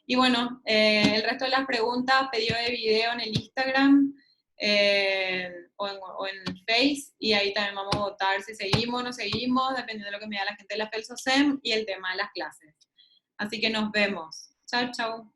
Y bueno, el resto de las preguntas, pedido de video en el Instagram, o en Face, y ahí también vamos a votar si seguimos o no seguimos, dependiendo de lo que me da la gente de la FELSOSEM y el tema de las clases. Así que nos vemos. Chao, chao.